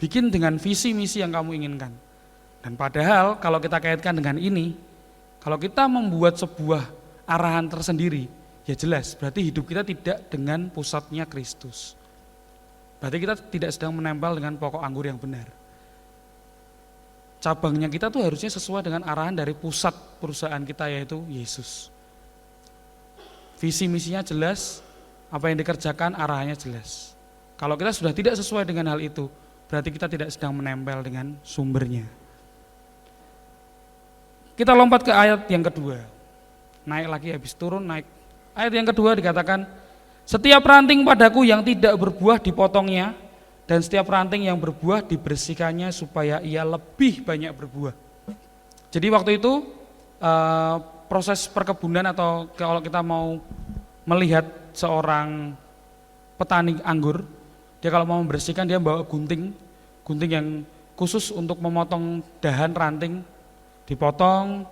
Speaker 2: bikin dengan visi misi yang kamu inginkan. Dan padahal kalau kita kaitkan dengan ini, kalau kita membuat sebuah arahan tersendiri, ya jelas berarti hidup kita tidak dengan pusatnya Kristus. Berarti kita tidak sedang menempel dengan pokok anggur yang benar. Cabangnya kita tuh harusnya sesuai dengan arahan dari pusat perusahaan kita, yaitu Yesus. Visi misinya jelas, apa yang dikerjakan arahannya jelas. Kalau kita sudah tidak sesuai dengan hal itu, berarti kita tidak sedang menempel dengan sumbernya. Kita lompat ke ayat yang kedua. Naik lagi, habis turun naik. Ayat yang kedua dikatakan, setiap ranting padaku yang tidak berbuah dipotongnya, dan setiap ranting yang berbuah dibersihkannya supaya ia lebih banyak berbuah. Jadi waktu itu proses perkebunan, atau kalau kita mau melihat seorang petani anggur, dia kalau mau membersihkan dia bawa gunting yang khusus untuk memotong dahan ranting, dipotong.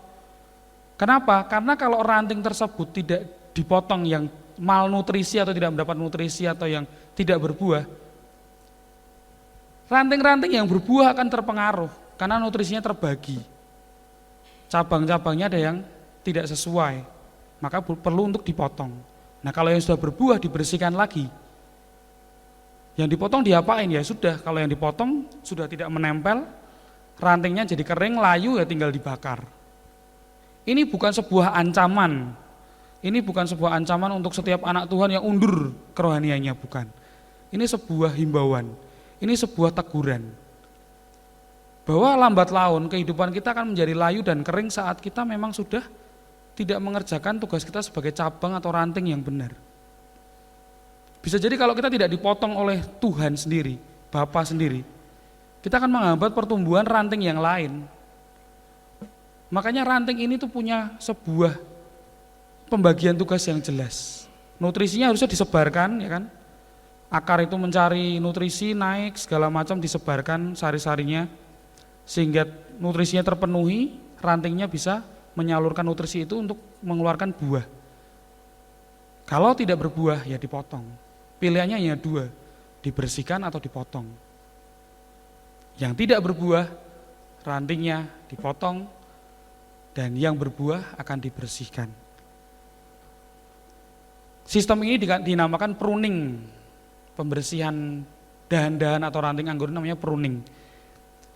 Speaker 2: Kenapa? Karena kalau ranting tersebut tidak dipotong yang malnutrisi atau tidak mendapat nutrisi atau yang tidak berbuah, ranting-ranting yang berbuah akan terpengaruh karena nutrisinya terbagi. Cabang-cabangnya ada yang tidak sesuai, maka perlu untuk dipotong. Nah kalau yang sudah berbuah dibersihkan lagi. Yang dipotong diapain? Ya sudah, kalau yang dipotong sudah tidak menempel, rantingnya jadi kering, layu, ya tinggal dibakar. Ini bukan sebuah ancaman. Ini bukan sebuah ancaman untuk setiap anak Tuhan yang undur kerohaniannya, bukan. Ini sebuah himbauan. Ini sebuah teguran. Bahwa lambat laun kehidupan kita akan menjadi layu dan kering saat kita memang sudah tidak mengerjakan tugas kita sebagai cabang atau ranting yang benar. Bisa jadi kalau kita tidak dipotong oleh Tuhan sendiri, Bapa sendiri, kita akan menghambat pertumbuhan ranting yang lain. Makanya ranting ini tuh punya sebuah pembagian tugas yang jelas. Nutrisinya harusnya disebarkan, ya kan? Akar itu mencari nutrisi, naik, segala macam disebarkan sari-sarinya, sehingga nutrisinya terpenuhi, rantingnya bisa menyalurkan nutrisi itu untuk mengeluarkan buah. Kalau tidak berbuah, ya dipotong. Pilihannya hanya dua, dibersihkan atau dipotong. Yang tidak berbuah, rantingnya dipotong, dan yang berbuah akan dibersihkan. Sistem ini dinamakan pruning, pembersihan dahan-dahan atau ranting anggur namanya pruning.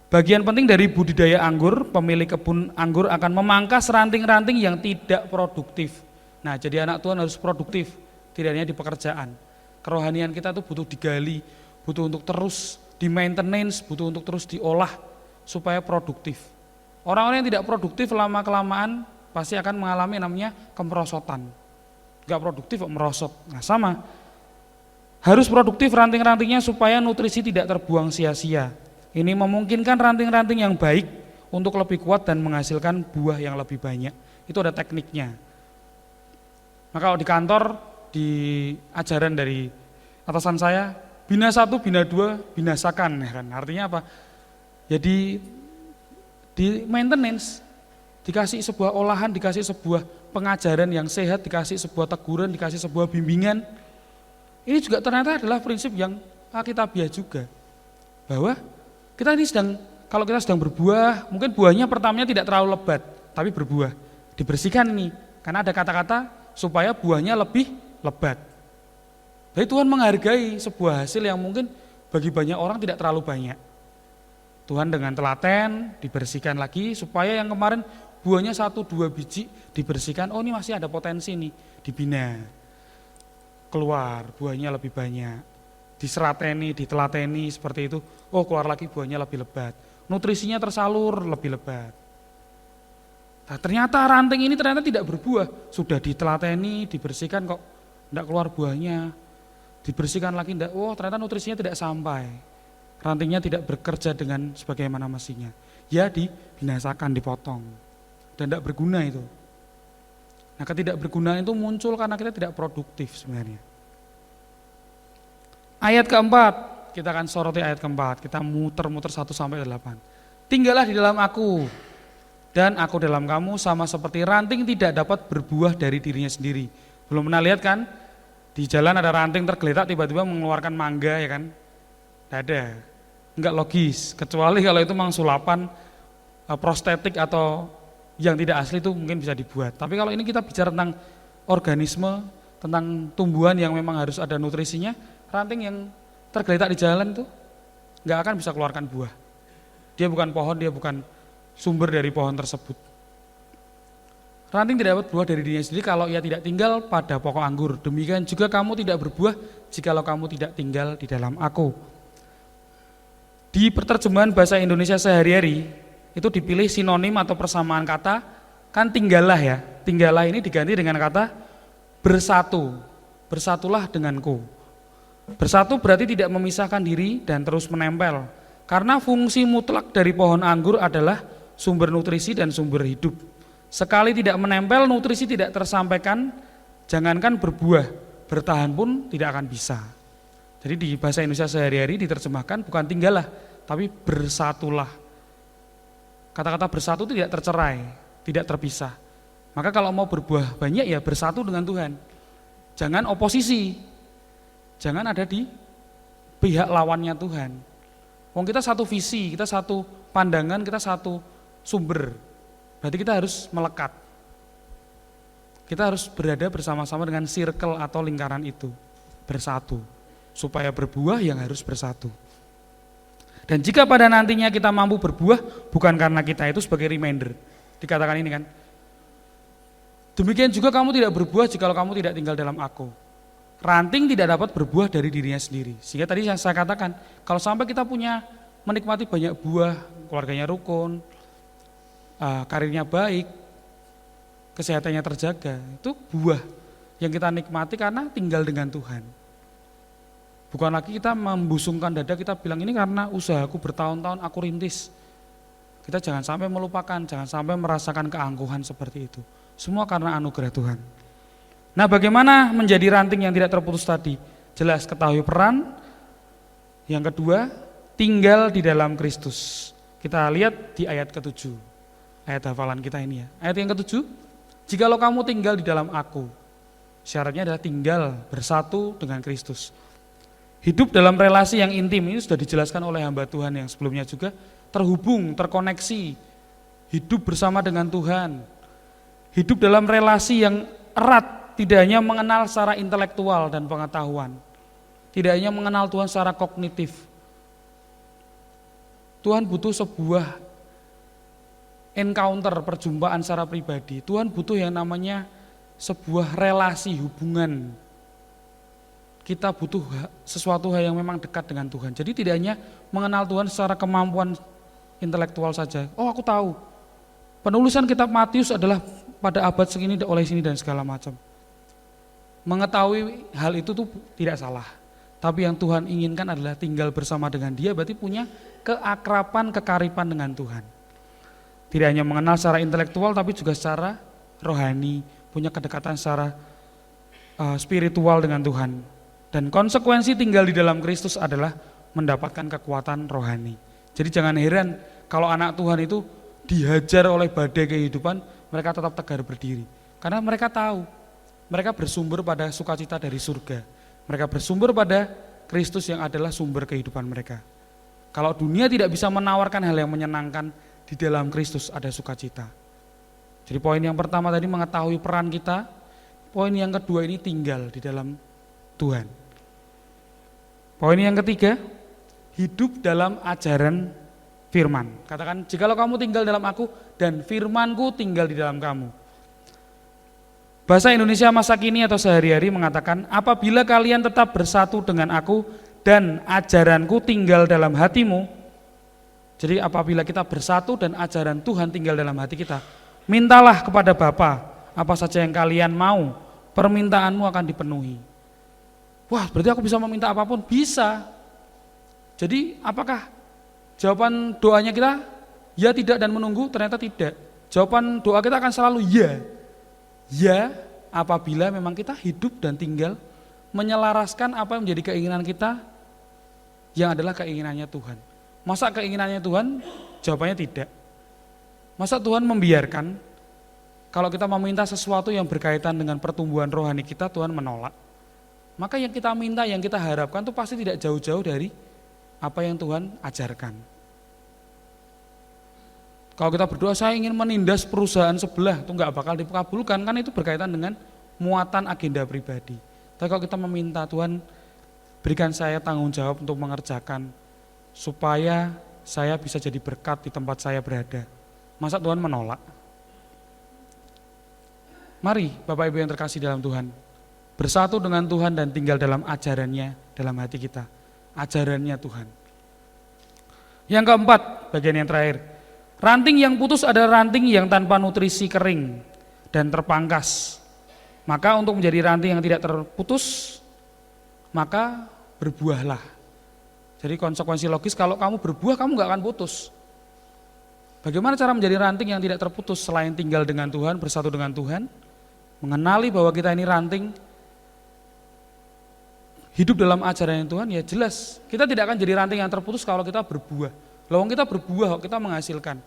Speaker 2: Bagian penting dari budidaya anggur, pemilik kebun anggur akan memangkas ranting-ranting yang tidak produktif. Nah, jadi anak Tuhan harus produktif, tidak hanya di pekerjaan. Kerohanian kita tuh butuh digali, butuh untuk terus di maintenance, butuh untuk terus diolah supaya produktif. Orang-orang yang tidak produktif lama-kelamaan pasti akan mengalami namanya kemerosotan. Gak produktif kok merosot. Nah sama, harus produktif ranting-rantingnya supaya nutrisi tidak terbuang sia-sia. Ini memungkinkan ranting-ranting yang baik untuk lebih kuat dan menghasilkan buah yang lebih banyak. Itu ada tekniknya. Maka kalau di kantor, di ajaran dari atasan saya, bina 1, bina 2, binasakan, ya kan? Artinya apa? Jadi di maintenance, dikasih sebuah olahan, dikasih sebuah pengajaran yang sehat, dikasih sebuah teguran, dikasih sebuah bimbingan. Ini juga ternyata adalah prinsip yang alkitabiah juga. Bahwa kita ini kalau kita sedang berbuah, mungkin buahnya pertamanya tidak terlalu lebat, tapi berbuah. Dibersihkan nih, karena ada kata-kata supaya buahnya lebih lebat. Jadi Tuhan menghargai sebuah hasil yang mungkin bagi banyak orang tidak terlalu banyak. Tuhan dengan telaten dibersihkan lagi supaya yang kemarin buahnya 1-2 biji dibersihkan, oh ini masih ada potensi nih, dibina. Keluar buahnya lebih banyak. diserateni, ditelateni seperti itu, oh keluar lagi buahnya lebih lebat. Nutrisinya tersalur lebih lebat. Nah, ternyata ranting ini ternyata tidak berbuah, sudah ditelateni, dibersihkan kok tidak keluar buahnya, dibersihkan lagi tidak, oh ternyata nutrisinya tidak sampai, rantingnya tidak bekerja dengan sebagaimana mestinya, ya dibinasakan, dipotong, dan tidak berguna itu. Nah, ketidakbergunaan itu muncul karena kita tidak produktif sebenarnya. Ayat keempat, kita akan soroti ayat keempat, kita muter-muter 1-8. Tinggallah di dalam aku, dan aku dalam kamu, sama seperti ranting tidak dapat berbuah dari dirinya sendiri. Belum pernah lihat kan, di jalan ada ranting tergeletak tiba-tiba mengeluarkan mangga ya kan? Tidak ada, enggak logis, kecuali kalau itu memang sulapan prostetik atau yang tidak asli itu mungkin bisa dibuat. Tapi kalau ini kita bicara tentang organisme, tentang tumbuhan yang memang harus ada nutrisinya, ranting yang tergeletak di jalan itu nggak akan bisa keluarkan buah. Dia bukan pohon, dia bukan sumber dari pohon tersebut. Ranting tidak dapat buah dari dirinya sendiri kalau ia tidak tinggal pada pokok anggur. Demikian juga kamu tidak berbuah jikalau kamu tidak tinggal di dalam aku. Di penerjemahan bahasa Indonesia sehari-hari itu dipilih sinonim atau persamaan kata, kan tinggallah ya. Tinggallah ini diganti dengan kata bersatu. Bersatulah denganku. Bersatu berarti tidak memisahkan diri dan terus menempel. Karena fungsi mutlak dari pohon anggur adalah sumber nutrisi dan sumber hidup. Sekali tidak menempel, nutrisi tidak tersampaikan, jangankan berbuah, bertahan pun tidak akan bisa. Jadi di bahasa Indonesia sehari-hari diterjemahkan bukan tinggallah, tapi bersatulah. Kata-kata bersatu tidak tercerai, tidak terpisah. Maka kalau mau berbuah banyak ya bersatu dengan Tuhan. Jangan oposisi, jangan ada di pihak lawannya Tuhan. Wong kita satu visi, kita satu pandangan, kita satu sumber. Berarti kita harus melekat. Kita harus berada bersama-sama dengan circle atau lingkaran itu, bersatu. Supaya berbuah yang harus bersatu. Dan jika pada nantinya kita mampu berbuah, bukan karena kita itu sebagai reminder. Dikatakan ini kan, demikian juga kamu tidak berbuah jika kamu tidak tinggal dalam aku. Ranting tidak dapat berbuah dari dirinya sendiri. Sehingga tadi yang saya katakan, kalau sampai kita punya menikmati banyak buah, keluarganya rukun, karirnya baik, kesehatannya terjaga, itu buah yang kita nikmati karena tinggal dengan Tuhan. Bukan lagi kita membusungkan dada, kita bilang ini karena usahaku bertahun-tahun aku rintis. Kita jangan sampai melupakan, jangan sampai merasakan keangkuhan seperti itu. Semua karena anugerah Tuhan. Nah, bagaimana menjadi ranting yang tidak terputus tadi? Jelas ketahui peran. Yang kedua, tinggal di dalam Kristus. Kita lihat di ayat ke-7. Ayat hafalan kita ini ya. Ayat yang ke-7, jikalau kamu tinggal di dalam aku. Syaratnya adalah tinggal bersatu dengan Kristus. Hidup dalam relasi yang intim ini sudah dijelaskan oleh hamba Tuhan yang sebelumnya juga, terhubung, terkoneksi, hidup bersama dengan Tuhan. Hidup dalam relasi yang erat, tidak hanya mengenal secara intelektual dan pengetahuan, tidak hanya mengenal Tuhan secara kognitif. Tuhan butuh sebuah encounter, perjumpaan secara pribadi. Tuhan butuh yang namanya sebuah relasi, hubungan. Kita butuh sesuatu hal yang memang dekat dengan Tuhan. Jadi tidak hanya mengenal Tuhan secara kemampuan intelektual saja. Oh, aku tahu, penulisan kitab Matius adalah pada abad segini oleh sini dan segala macam. Mengetahui hal itu tuh tidak salah. Tapi yang Tuhan inginkan adalah tinggal bersama dengan Dia, berarti punya keakraban, kekaripan dengan Tuhan. Tidak hanya mengenal secara intelektual, tapi juga secara rohani, punya kedekatan secara spiritual dengan Tuhan. Dan konsekuensi tinggal di dalam Kristus adalah mendapatkan kekuatan rohani. Jadi jangan heran kalau anak Tuhan itu dihajar oleh badai kehidupan, mereka tetap tegar berdiri. Karena mereka tahu, mereka bersumber pada sukacita dari surga. Mereka bersumber pada Kristus yang adalah sumber kehidupan mereka. Kalau dunia tidak bisa menawarkan hal yang menyenangkan, di dalam Kristus ada sukacita. Jadi poin yang pertama tadi mengetahui peran kita, poin yang kedua ini tinggal di dalam Tuhan. Poin yang ketiga, hidup dalam ajaran firman. Katakan, jikalau kamu tinggal dalam aku dan firmanku tinggal di dalam kamu. Bahasa Indonesia masa kini atau sehari-hari mengatakan, apabila kalian tetap bersatu dengan aku dan ajaranku tinggal dalam hatimu. Jadi apabila kita bersatu dan ajaran Tuhan tinggal dalam hati kita, mintalah kepada Bapa apa saja yang kalian mau, permintaanmu akan dipenuhi. Wah, berarti aku bisa meminta apapun? Bisa. Jadi apakah jawaban doanya kita ya, tidak, dan menunggu? Ternyata tidak. Jawaban doa kita akan selalu ya. Ya, apabila memang kita hidup dan tinggal menyelaraskan apa yang menjadi keinginan kita yang adalah keinginannya Tuhan. Masa keinginannya Tuhan? Jawabannya tidak. Masa Tuhan membiarkan kalau kita meminta sesuatu yang berkaitan dengan pertumbuhan rohani kita, Tuhan menolak? Maka yang kita minta, yang kita harapkan itu pasti tidak jauh-jauh dari apa yang Tuhan ajarkan. Kalau kita berdoa, saya ingin menindas perusahaan sebelah, itu nggak bakal dikabulkan, kan itu berkaitan dengan muatan agenda pribadi. Tapi kalau kita meminta, Tuhan berikan saya tanggung jawab untuk mengerjakan, supaya saya bisa jadi berkat di tempat saya berada. Masa Tuhan menolak? Mari Bapak Ibu yang terkasih dalam Tuhan, bersatu dengan Tuhan dan tinggal dalam ajarannya dalam hati kita. Ajarannya Tuhan. Yang keempat, bagian yang terakhir. Ranting yang putus adalah ranting yang tanpa nutrisi, kering dan terpangkas. Maka untuk menjadi ranting yang tidak terputus, maka berbuahlah. Jadi konsekuensi logis, kalau kamu berbuah, kamu gak akan putus. Bagaimana cara menjadi ranting yang tidak terputus selain tinggal dengan Tuhan, bersatu dengan Tuhan, mengenali bahwa kita ini ranting, hidup dalam ajaran Tuhan, ya jelas kita tidak akan jadi ranting yang terputus kalau kita berbuah. Lalu kita berbuah, kita menghasilkan,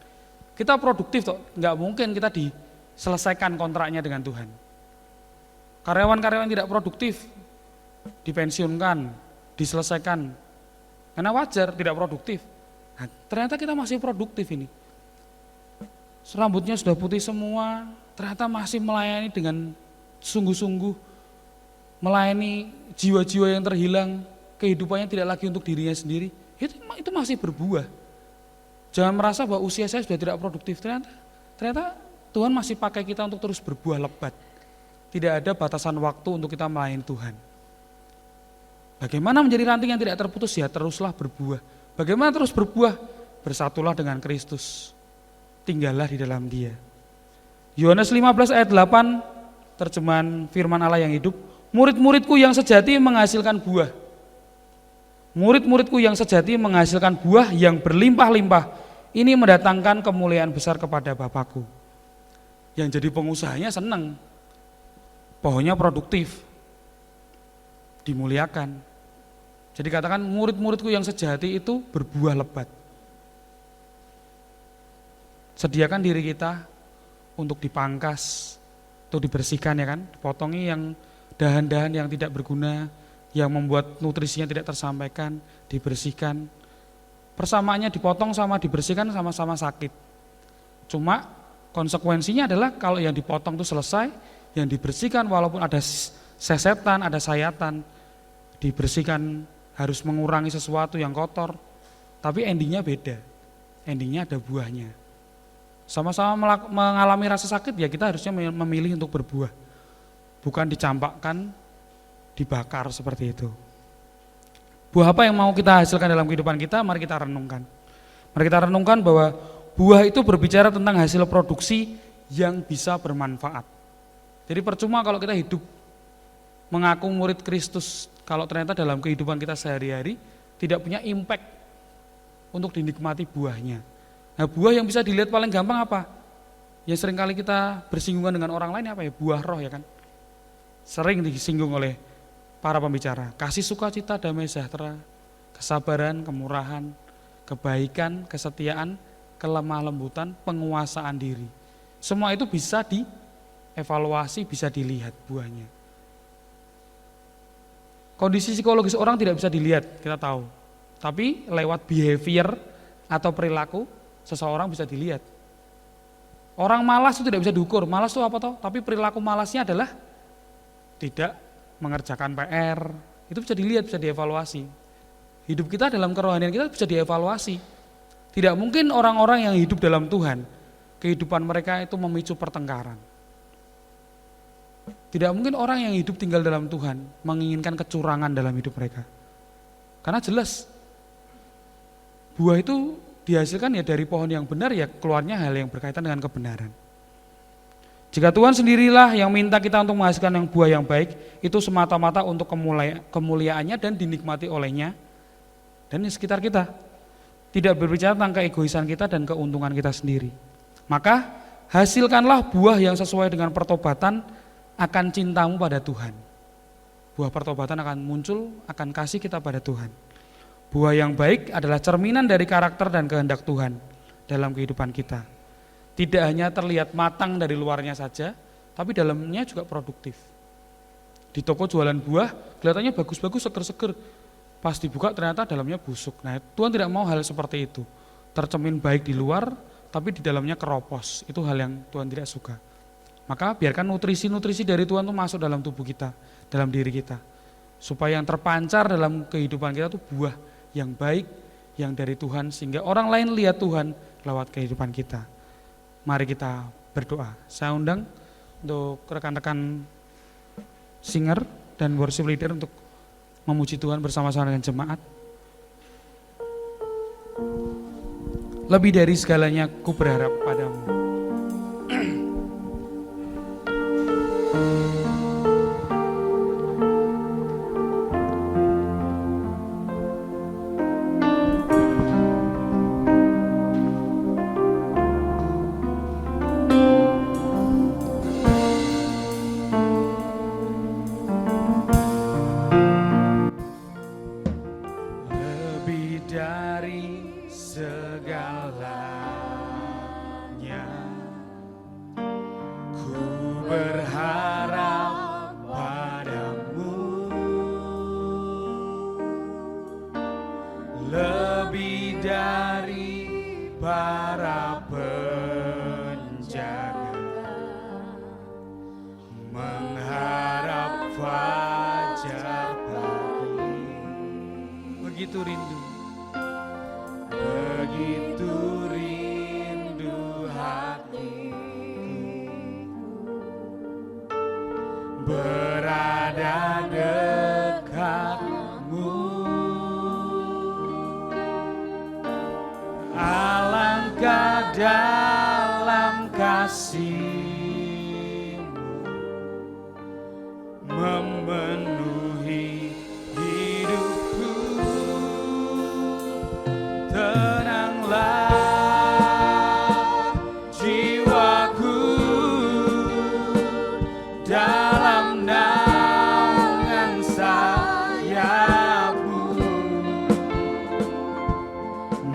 Speaker 2: kita produktif, nggak mungkin kita diselesaikan kontraknya dengan Tuhan. Karyawan-karyawan tidak produktif dipensiunkan, diselesaikan, karena wajar tidak produktif. Nah, ternyata kita masih produktif ini. Rambutnya sudah putih semua, ternyata masih melayani dengan sungguh-sungguh, melayani jiwa-jiwa yang terhilang, kehidupannya tidak lagi untuk dirinya sendiri. Itu masih berbuah. Jangan merasa bahwa usia saya sudah tidak produktif. Ternyata Tuhan masih pakai kita untuk terus berbuah lebat. Tidak ada batasan waktu untuk kita melayani Tuhan. Bagaimana menjadi ranting yang tidak terputus? Ya teruslah berbuah. Bagaimana terus berbuah? Bersatulah dengan Kristus. Tinggallah di dalam Dia. Yohanes 15 ayat 8, terjemahan firman Allah yang hidup. Murid-muridku yang sejati menghasilkan buah. Murid-muridku yang sejati menghasilkan buah yang berlimpah-limpah. Ini mendatangkan kemuliaan besar kepada Bapakku. Yang jadi pengusahanya senang. Pohonnya produktif. Dimuliakan. Jadi katakan murid-muridku yang sejati itu berbuah lebat. Sediakan diri kita untuk dipangkas, untuk dibersihkan ya kan, dipotongi yang dahan-dahan yang tidak berguna, yang membuat nutrisinya tidak tersampaikan, dibersihkan. Persamaannya dipotong sama dibersihkan sama-sama sakit. Cuma konsekuensinya adalah kalau yang dipotong itu selesai, yang dibersihkan walaupun ada sesetan, ada sayatan, dibersihkan harus mengurangi sesuatu yang kotor, tapi endingnya beda, endingnya ada buahnya. Sama-sama mengalami rasa sakit, ya kita harusnya memilih untuk berbuah, bukan dicampakkan, dibakar seperti itu. Buah apa yang mau kita hasilkan dalam kehidupan kita, mari kita renungkan. Mari kita renungkan bahwa buah itu berbicara tentang hasil produksi yang bisa bermanfaat. Jadi percuma kalau kita hidup mengaku murid Kristus, kalau ternyata dalam kehidupan kita sehari-hari tidak punya impact untuk dinikmati buahnya. Nah, buah yang bisa dilihat paling gampang apa? Ya seringkali kita bersinggungan dengan orang lain apa ya? Buah roh ya kan? Sering disinggung oleh para pembicara. Kasih sukacita, damai sejahtera, kesabaran, kemurahan, kebaikan, kesetiaan, kelemah lembutan, penguasaan diri. Semua itu bisa dievaluasi, bisa dilihat buahnya. Kondisi psikologis orang tidak bisa dilihat, kita tahu. Tapi lewat behavior atau perilaku, seseorang bisa dilihat. Orang malas itu tidak bisa diukur. Malas itu apa toh? Tapi perilaku malasnya adalah tidak mengerjakan PR. Itu bisa dilihat, bisa dievaluasi. Hidup kita dalam kerohanian kita bisa dievaluasi. Tidak mungkin orang-orang yang hidup dalam Tuhan, kehidupan mereka itu memicu pertengkaran. Tidak mungkin orang yang hidup tinggal dalam Tuhan menginginkan kecurangan dalam hidup mereka. Karena jelas buah itu dihasilkan ya dari pohon yang benar, ya keluarnya hal yang berkaitan dengan kebenaran. Jika Tuhan sendirilah yang minta kita untuk menghasilkan yang buah yang baik, itu semata-mata untuk kemuliaannya dan dinikmati olehnya dan di sekitar kita. Tidak berbicara tentang keegoisan kita dan keuntungan kita sendiri. Maka hasilkanlah buah yang sesuai dengan pertobatan akan cintamu pada Tuhan. Buah pertobatan akan muncul, akan kasih kita pada Tuhan. Buah yang baik adalah cerminan dari karakter dan kehendak Tuhan dalam kehidupan kita. Tidak hanya terlihat matang dari luarnya saja, tapi dalamnya juga produktif. Di toko jualan buah, kelihatannya bagus-bagus, seger-seger. Pas dibuka ternyata dalamnya busuk. Nah, Tuhan tidak mau hal seperti itu. Tercermin baik di luar, tapi di dalamnya keropos. Itu hal yang Tuhan tidak suka. Maka biarkan nutrisi-nutrisi dari Tuhan itu masuk dalam tubuh kita, dalam diri kita. Supaya yang terpancar dalam kehidupan kita itu buah yang baik, yang dari Tuhan, sehingga orang lain lihat Tuhan lewat kehidupan kita. Mari kita berdoa. Saya undang untuk rekan-rekan singer dan worship leader untuk memuji Tuhan bersama-sama dengan jemaat. Lebih dari segalanya ku berharap padamu.
Speaker 3: Berada dekatmu, alangkah dalam kasih-Mu memenuhi hidupku. Tenanglah jiwaku dalam naungan sayap-Mu,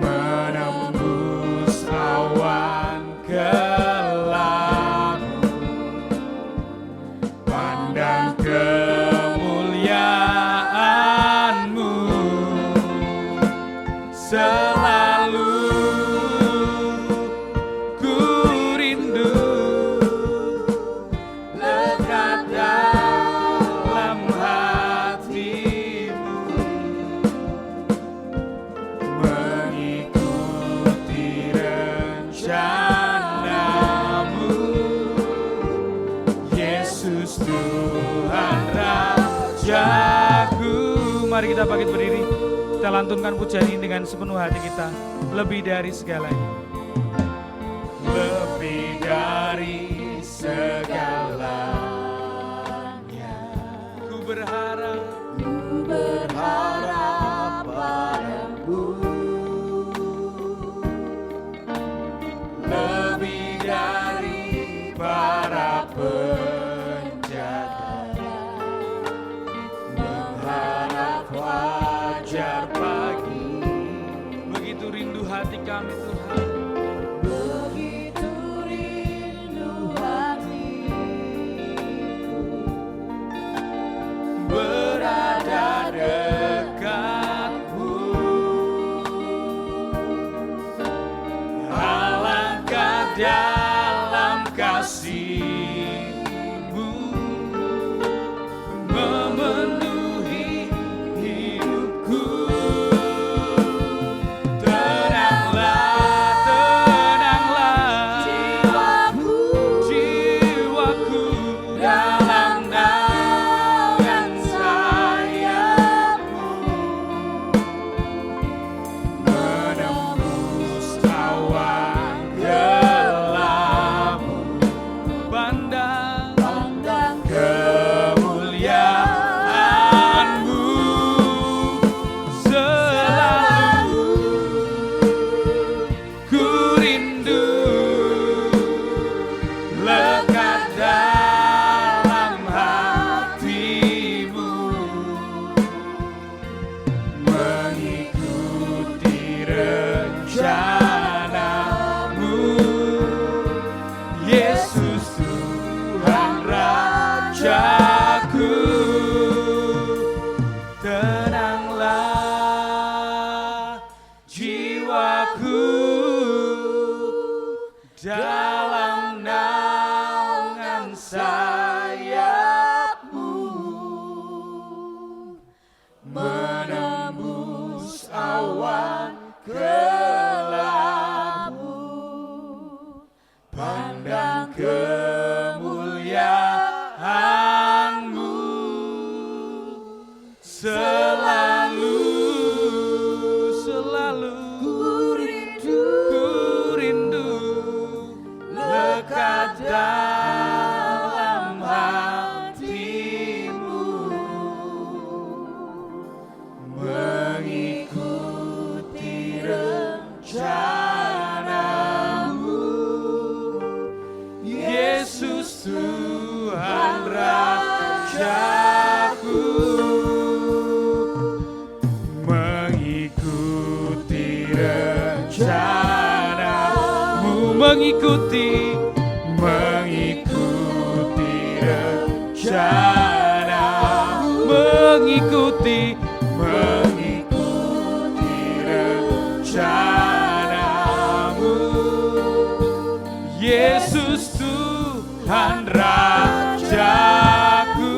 Speaker 3: menembus awan gelap-Mu, pandang kemuliaan-Mu selalu. Ku rindu lekat dalam hati-Mu, mengikuti rencana-Mu, Yesus Tuhan Rajaku.
Speaker 2: Mari kita bangkit berdiri, kita lantunkan pujian ini dengan sepenuh hati kita. Lebih dari segalanya,
Speaker 3: Lebih dari segalanya,
Speaker 2: ku berharap
Speaker 3: padamu. Lebih dari para penjaga, mengharap fajar pagi.
Speaker 2: begitu rindu hati kami Tuhan.
Speaker 3: Begitu rindu hatiku berada dekatmu, alangkah dalam kasih-Mu memenuhi hidupku. Tenanglah jiwaku dalam naungan sayap-Mu, dalam naungan sayap-Mu, menembus awan gelap-Mu, pandang kemuliaan-Mu, selalu ku rindu lekat dalam hati-Mu, mengikuti rencana-Mu, Yesus Tuhan Rajaku, mengikuti rencana-Mu, mengikuti rencana-Mu, mengikuti rencana-Mu, Yesus Tuhan Rajaku.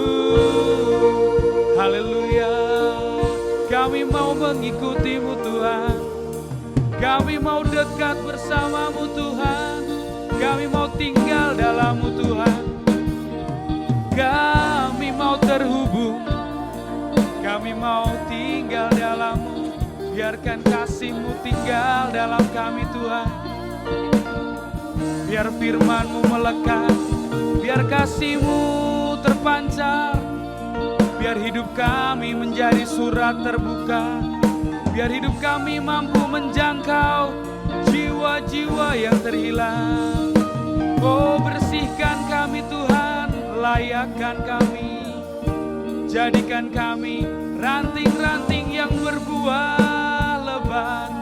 Speaker 3: Haleluya. Kami mau mengikuti-Mu Tuhan, kami mau dekat bersama-Mu Tuhan, kami mau tinggal dalam-Mu Tuhan, kami mau terhubung, kami mau tinggal dalam-Mu. Biarkan kasih-Mu tinggal dalam kami Tuhan, biar firman-Mu melekat, biar kasih-Mu terpancar, biar hidup kami menjadi surat terbuka, biar hidup kami mampu menjangkau jiwa-jiwa yang terhilang. Oh, bersihkan kami Tuhan, layakkan kami, jadikan kami ranting-ranting yang berbuah lebat.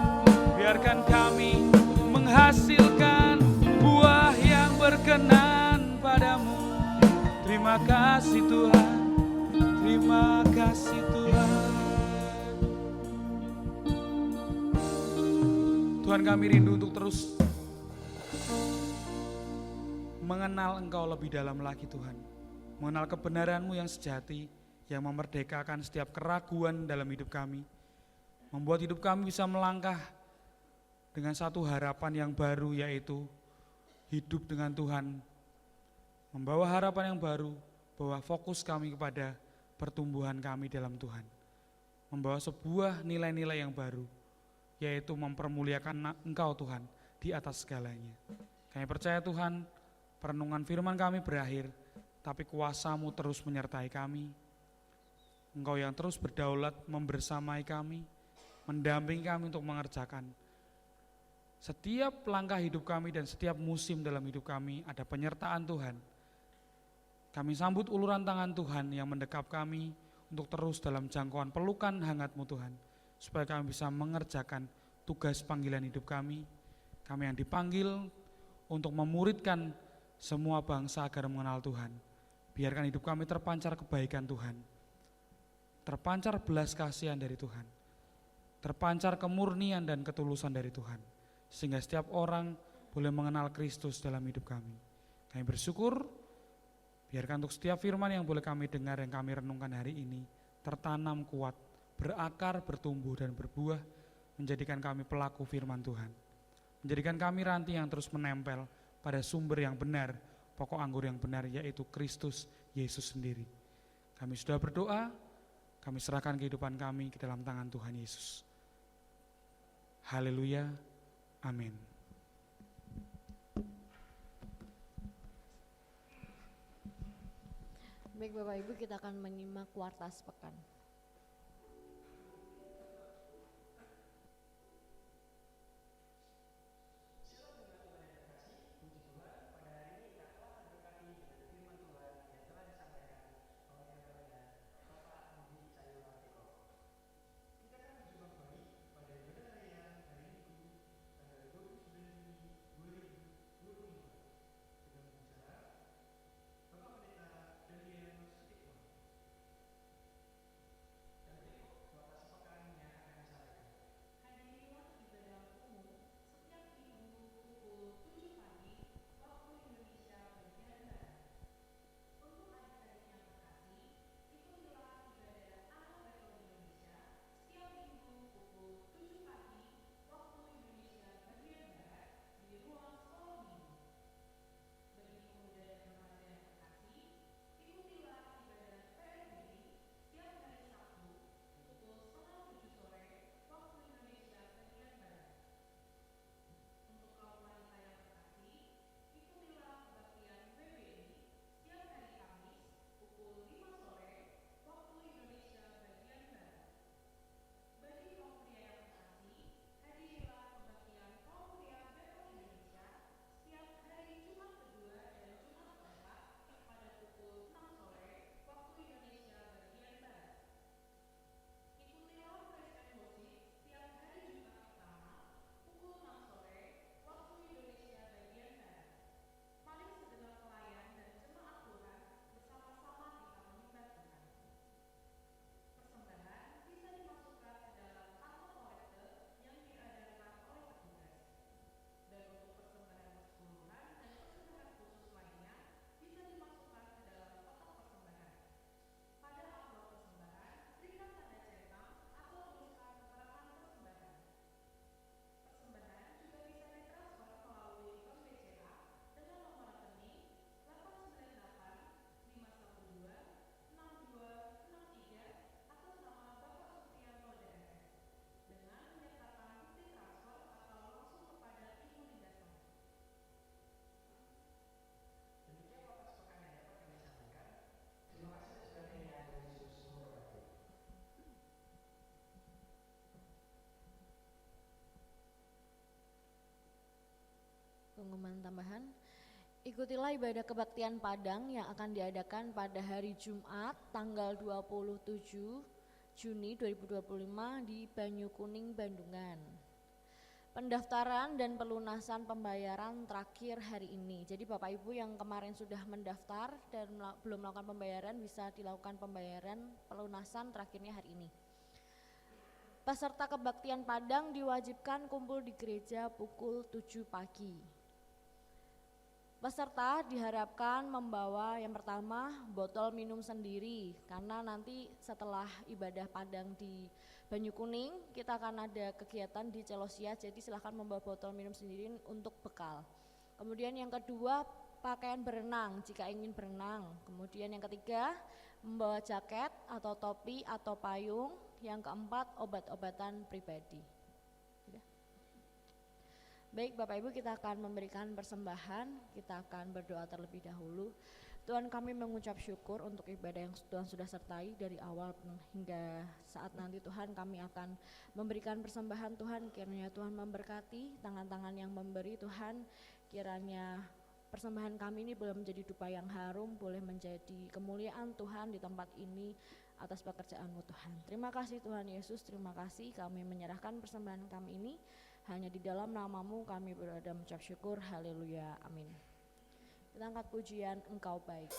Speaker 3: Biarkan kami menghasilkan buah yang berkenan padamu. Terima kasih Tuhan, terima kasih Tuhan. Tuhan, kami rindu untuk terus mengenal Engkau lebih dalam lagi Tuhan. Mengenal kebenaran-Mu yang sejati, yang memerdekakan setiap keraguan dalam hidup kami. Membuat hidup kami bisa melangkah dengan satu harapan yang baru, yaitu hidup dengan Tuhan. Membawa harapan yang baru, bahwa fokus kami kepada pertumbuhan kami dalam Tuhan. Membawa sebuah nilai-nilai yang baru, yaitu mempermuliakan Engkau Tuhan di atas segalanya. Kami percaya Tuhan, perenungan firman kami berakhir, tapi kuasa-Mu terus menyertai kami. Engkau yang terus berdaulat membersamai kami, mendampingi kami untuk mengerjakan. Setiap langkah hidup kami dan setiap musim dalam hidup kami ada penyertaan Tuhan. Kami sambut uluran tangan Tuhan yang mendekap kami untuk terus dalam jangkauan pelukan hangat-Mu Tuhan, supaya kami bisa mengerjakan tugas panggilan hidup kami. Kami yang dipanggil untuk memuridkan semua bangsa agar mengenal Tuhan. Biarkan hidup kami terpancar kebaikan Tuhan, terpancar belas kasihan dari Tuhan, terpancar kemurnian dan ketulusan dari Tuhan, sehingga setiap orang boleh mengenal Kristus dalam hidup kami. Kami bersyukur, biarkan untuk setiap firman yang boleh kami dengar, yang kami renungkan hari ini, tertanam kuat, berakar, bertumbuh dan berbuah, menjadikan kami pelaku firman Tuhan. Menjadikan kami ranting yang terus menempel pada sumber yang benar, pokok anggur yang benar, yaitu Kristus Yesus sendiri. Kami sudah berdoa, kami serahkan kehidupan kami ke dalam tangan Tuhan Yesus. Haleluya, amin.
Speaker 1: Baik Bapak Ibu, kita akan menyimak Wartas Pekan. tambahan. Ikutilah ibadah kebaktian Padang yang akan diadakan pada hari Jumat tanggal 27 Juni 2025 di Banyukuning, Bandungan. Pendaftaran dan pelunasan pembayaran terakhir hari ini. Jadi Bapak Ibu yang kemarin sudah mendaftar dan belum melakukan pembayaran bisa dilakukan pembayaran pelunasan terakhirnya hari ini. Peserta kebaktian Padang diwajibkan kumpul di gereja pukul 7 pagi. Peserta diharapkan membawa yang pertama botol minum sendiri, karena nanti setelah ibadah Padang di Banyukuning kita akan ada kegiatan di Celosia, jadi silahkan membawa botol minum sendiri untuk bekal. Kemudian yang kedua pakaian berenang jika ingin berenang. Kemudian yang ketiga membawa jaket atau topi atau payung. Yang keempat obat-obatan pribadi. Baik Bapak Ibu, kita akan memberikan persembahan, kita akan berdoa terlebih dahulu. Tuhan, kami mengucap syukur untuk ibadah yang Tuhan sudah sertai dari awal hingga saat nanti. Tuhan, kami akan memberikan persembahan. Tuhan, kiranya Tuhan memberkati tangan-tangan yang memberi. Tuhan, kiranya persembahan kami ini boleh menjadi dupa yang harum, boleh menjadi kemuliaan Tuhan di tempat ini atas pekerjaan-Mu Tuhan. Terima kasih Tuhan Yesus, terima kasih kami menyerahkan persembahan kami ini. Hanya di dalam nama-Mu kami berada mengucap syukur. Haleluya, amin. Kita angkat pujian Engkau Baik.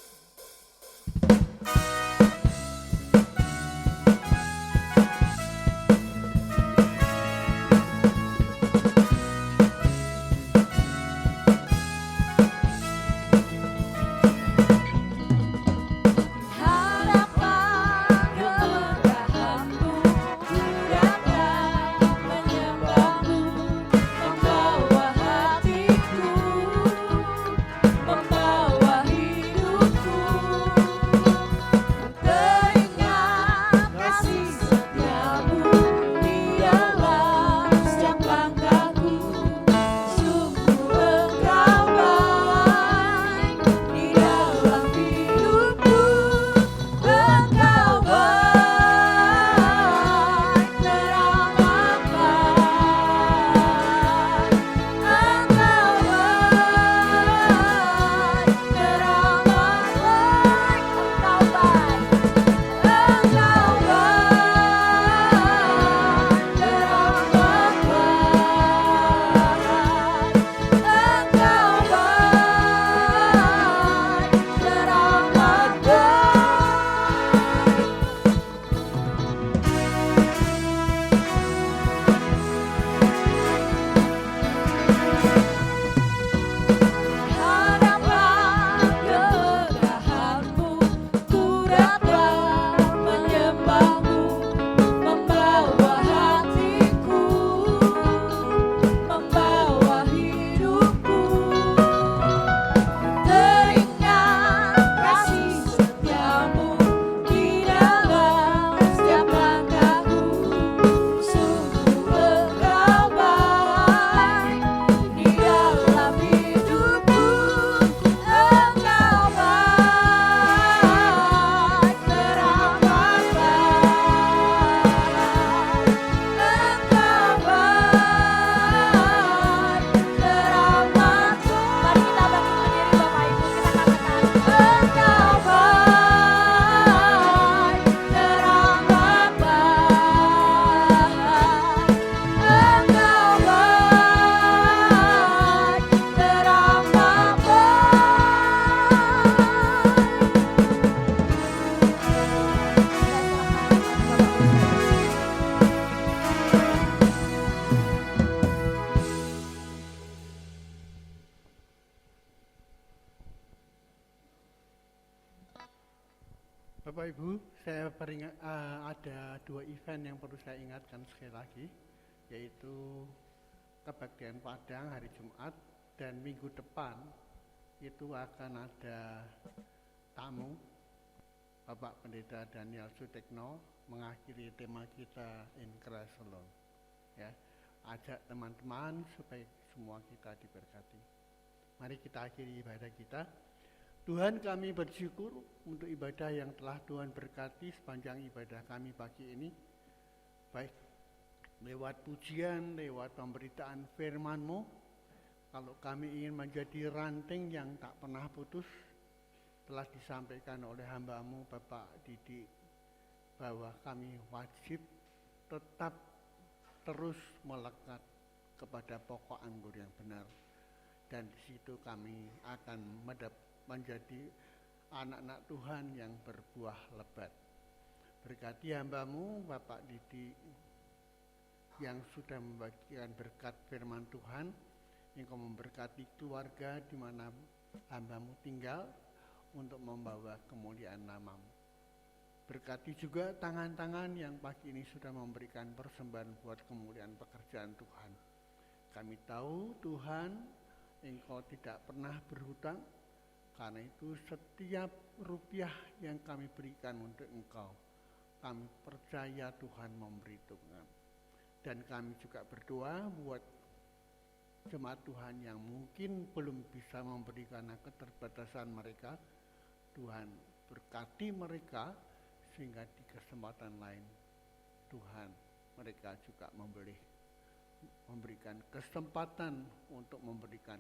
Speaker 4: Bapak Ibu, saya ada dua event yang perlu saya ingatkan sekali lagi, yaitu kebaktian Padang hari Jumat, dan minggu depan itu akan ada tamu Bapak Pendeta Daniel Sutekno mengakhiri tema kita In Christ Alone. Ya, ajak teman-teman supaya semua kita diberkati. Mari kita akhiri ibadah kita. Tuhan, kami bersyukur untuk ibadah yang telah Tuhan berkati sepanjang ibadah kami pagi ini, baik lewat pujian, lewat pemberitaan firman-Mu. Kalau kami ingin menjadi ranting yang tak pernah putus, telah disampaikan oleh hamba-Mu Bapak Didi bahwa kami wajib tetap terus melekat kepada pokok anggur yang benar. Dan di situ kami akan menjadi anak-anak Tuhan yang berbuah lebat. Berkati hamba-Mu Bapak Didi yang sudah membagikan berkat firman Tuhan. Engkau memberkati keluarga di mana hamba-Mu tinggal untuk membawa kemuliaan nama-Mu. Berkati juga tangan-tangan yang pagi ini sudah memberikan persembahan buat kemuliaan pekerjaan Tuhan. Kami tahu Tuhan, Engkau tidak pernah berhutang, karena itu setiap rupiah yang kami berikan untuk Engkau, kami percaya Tuhan memberi Tuhan. Dan kami juga berdoa buat jemaat Tuhan yang mungkin belum bisa memberi karena keterbatasan mereka. Tuhan berkati mereka sehingga di kesempatan lain Tuhan mereka juga memberikan kesempatan untuk memberikan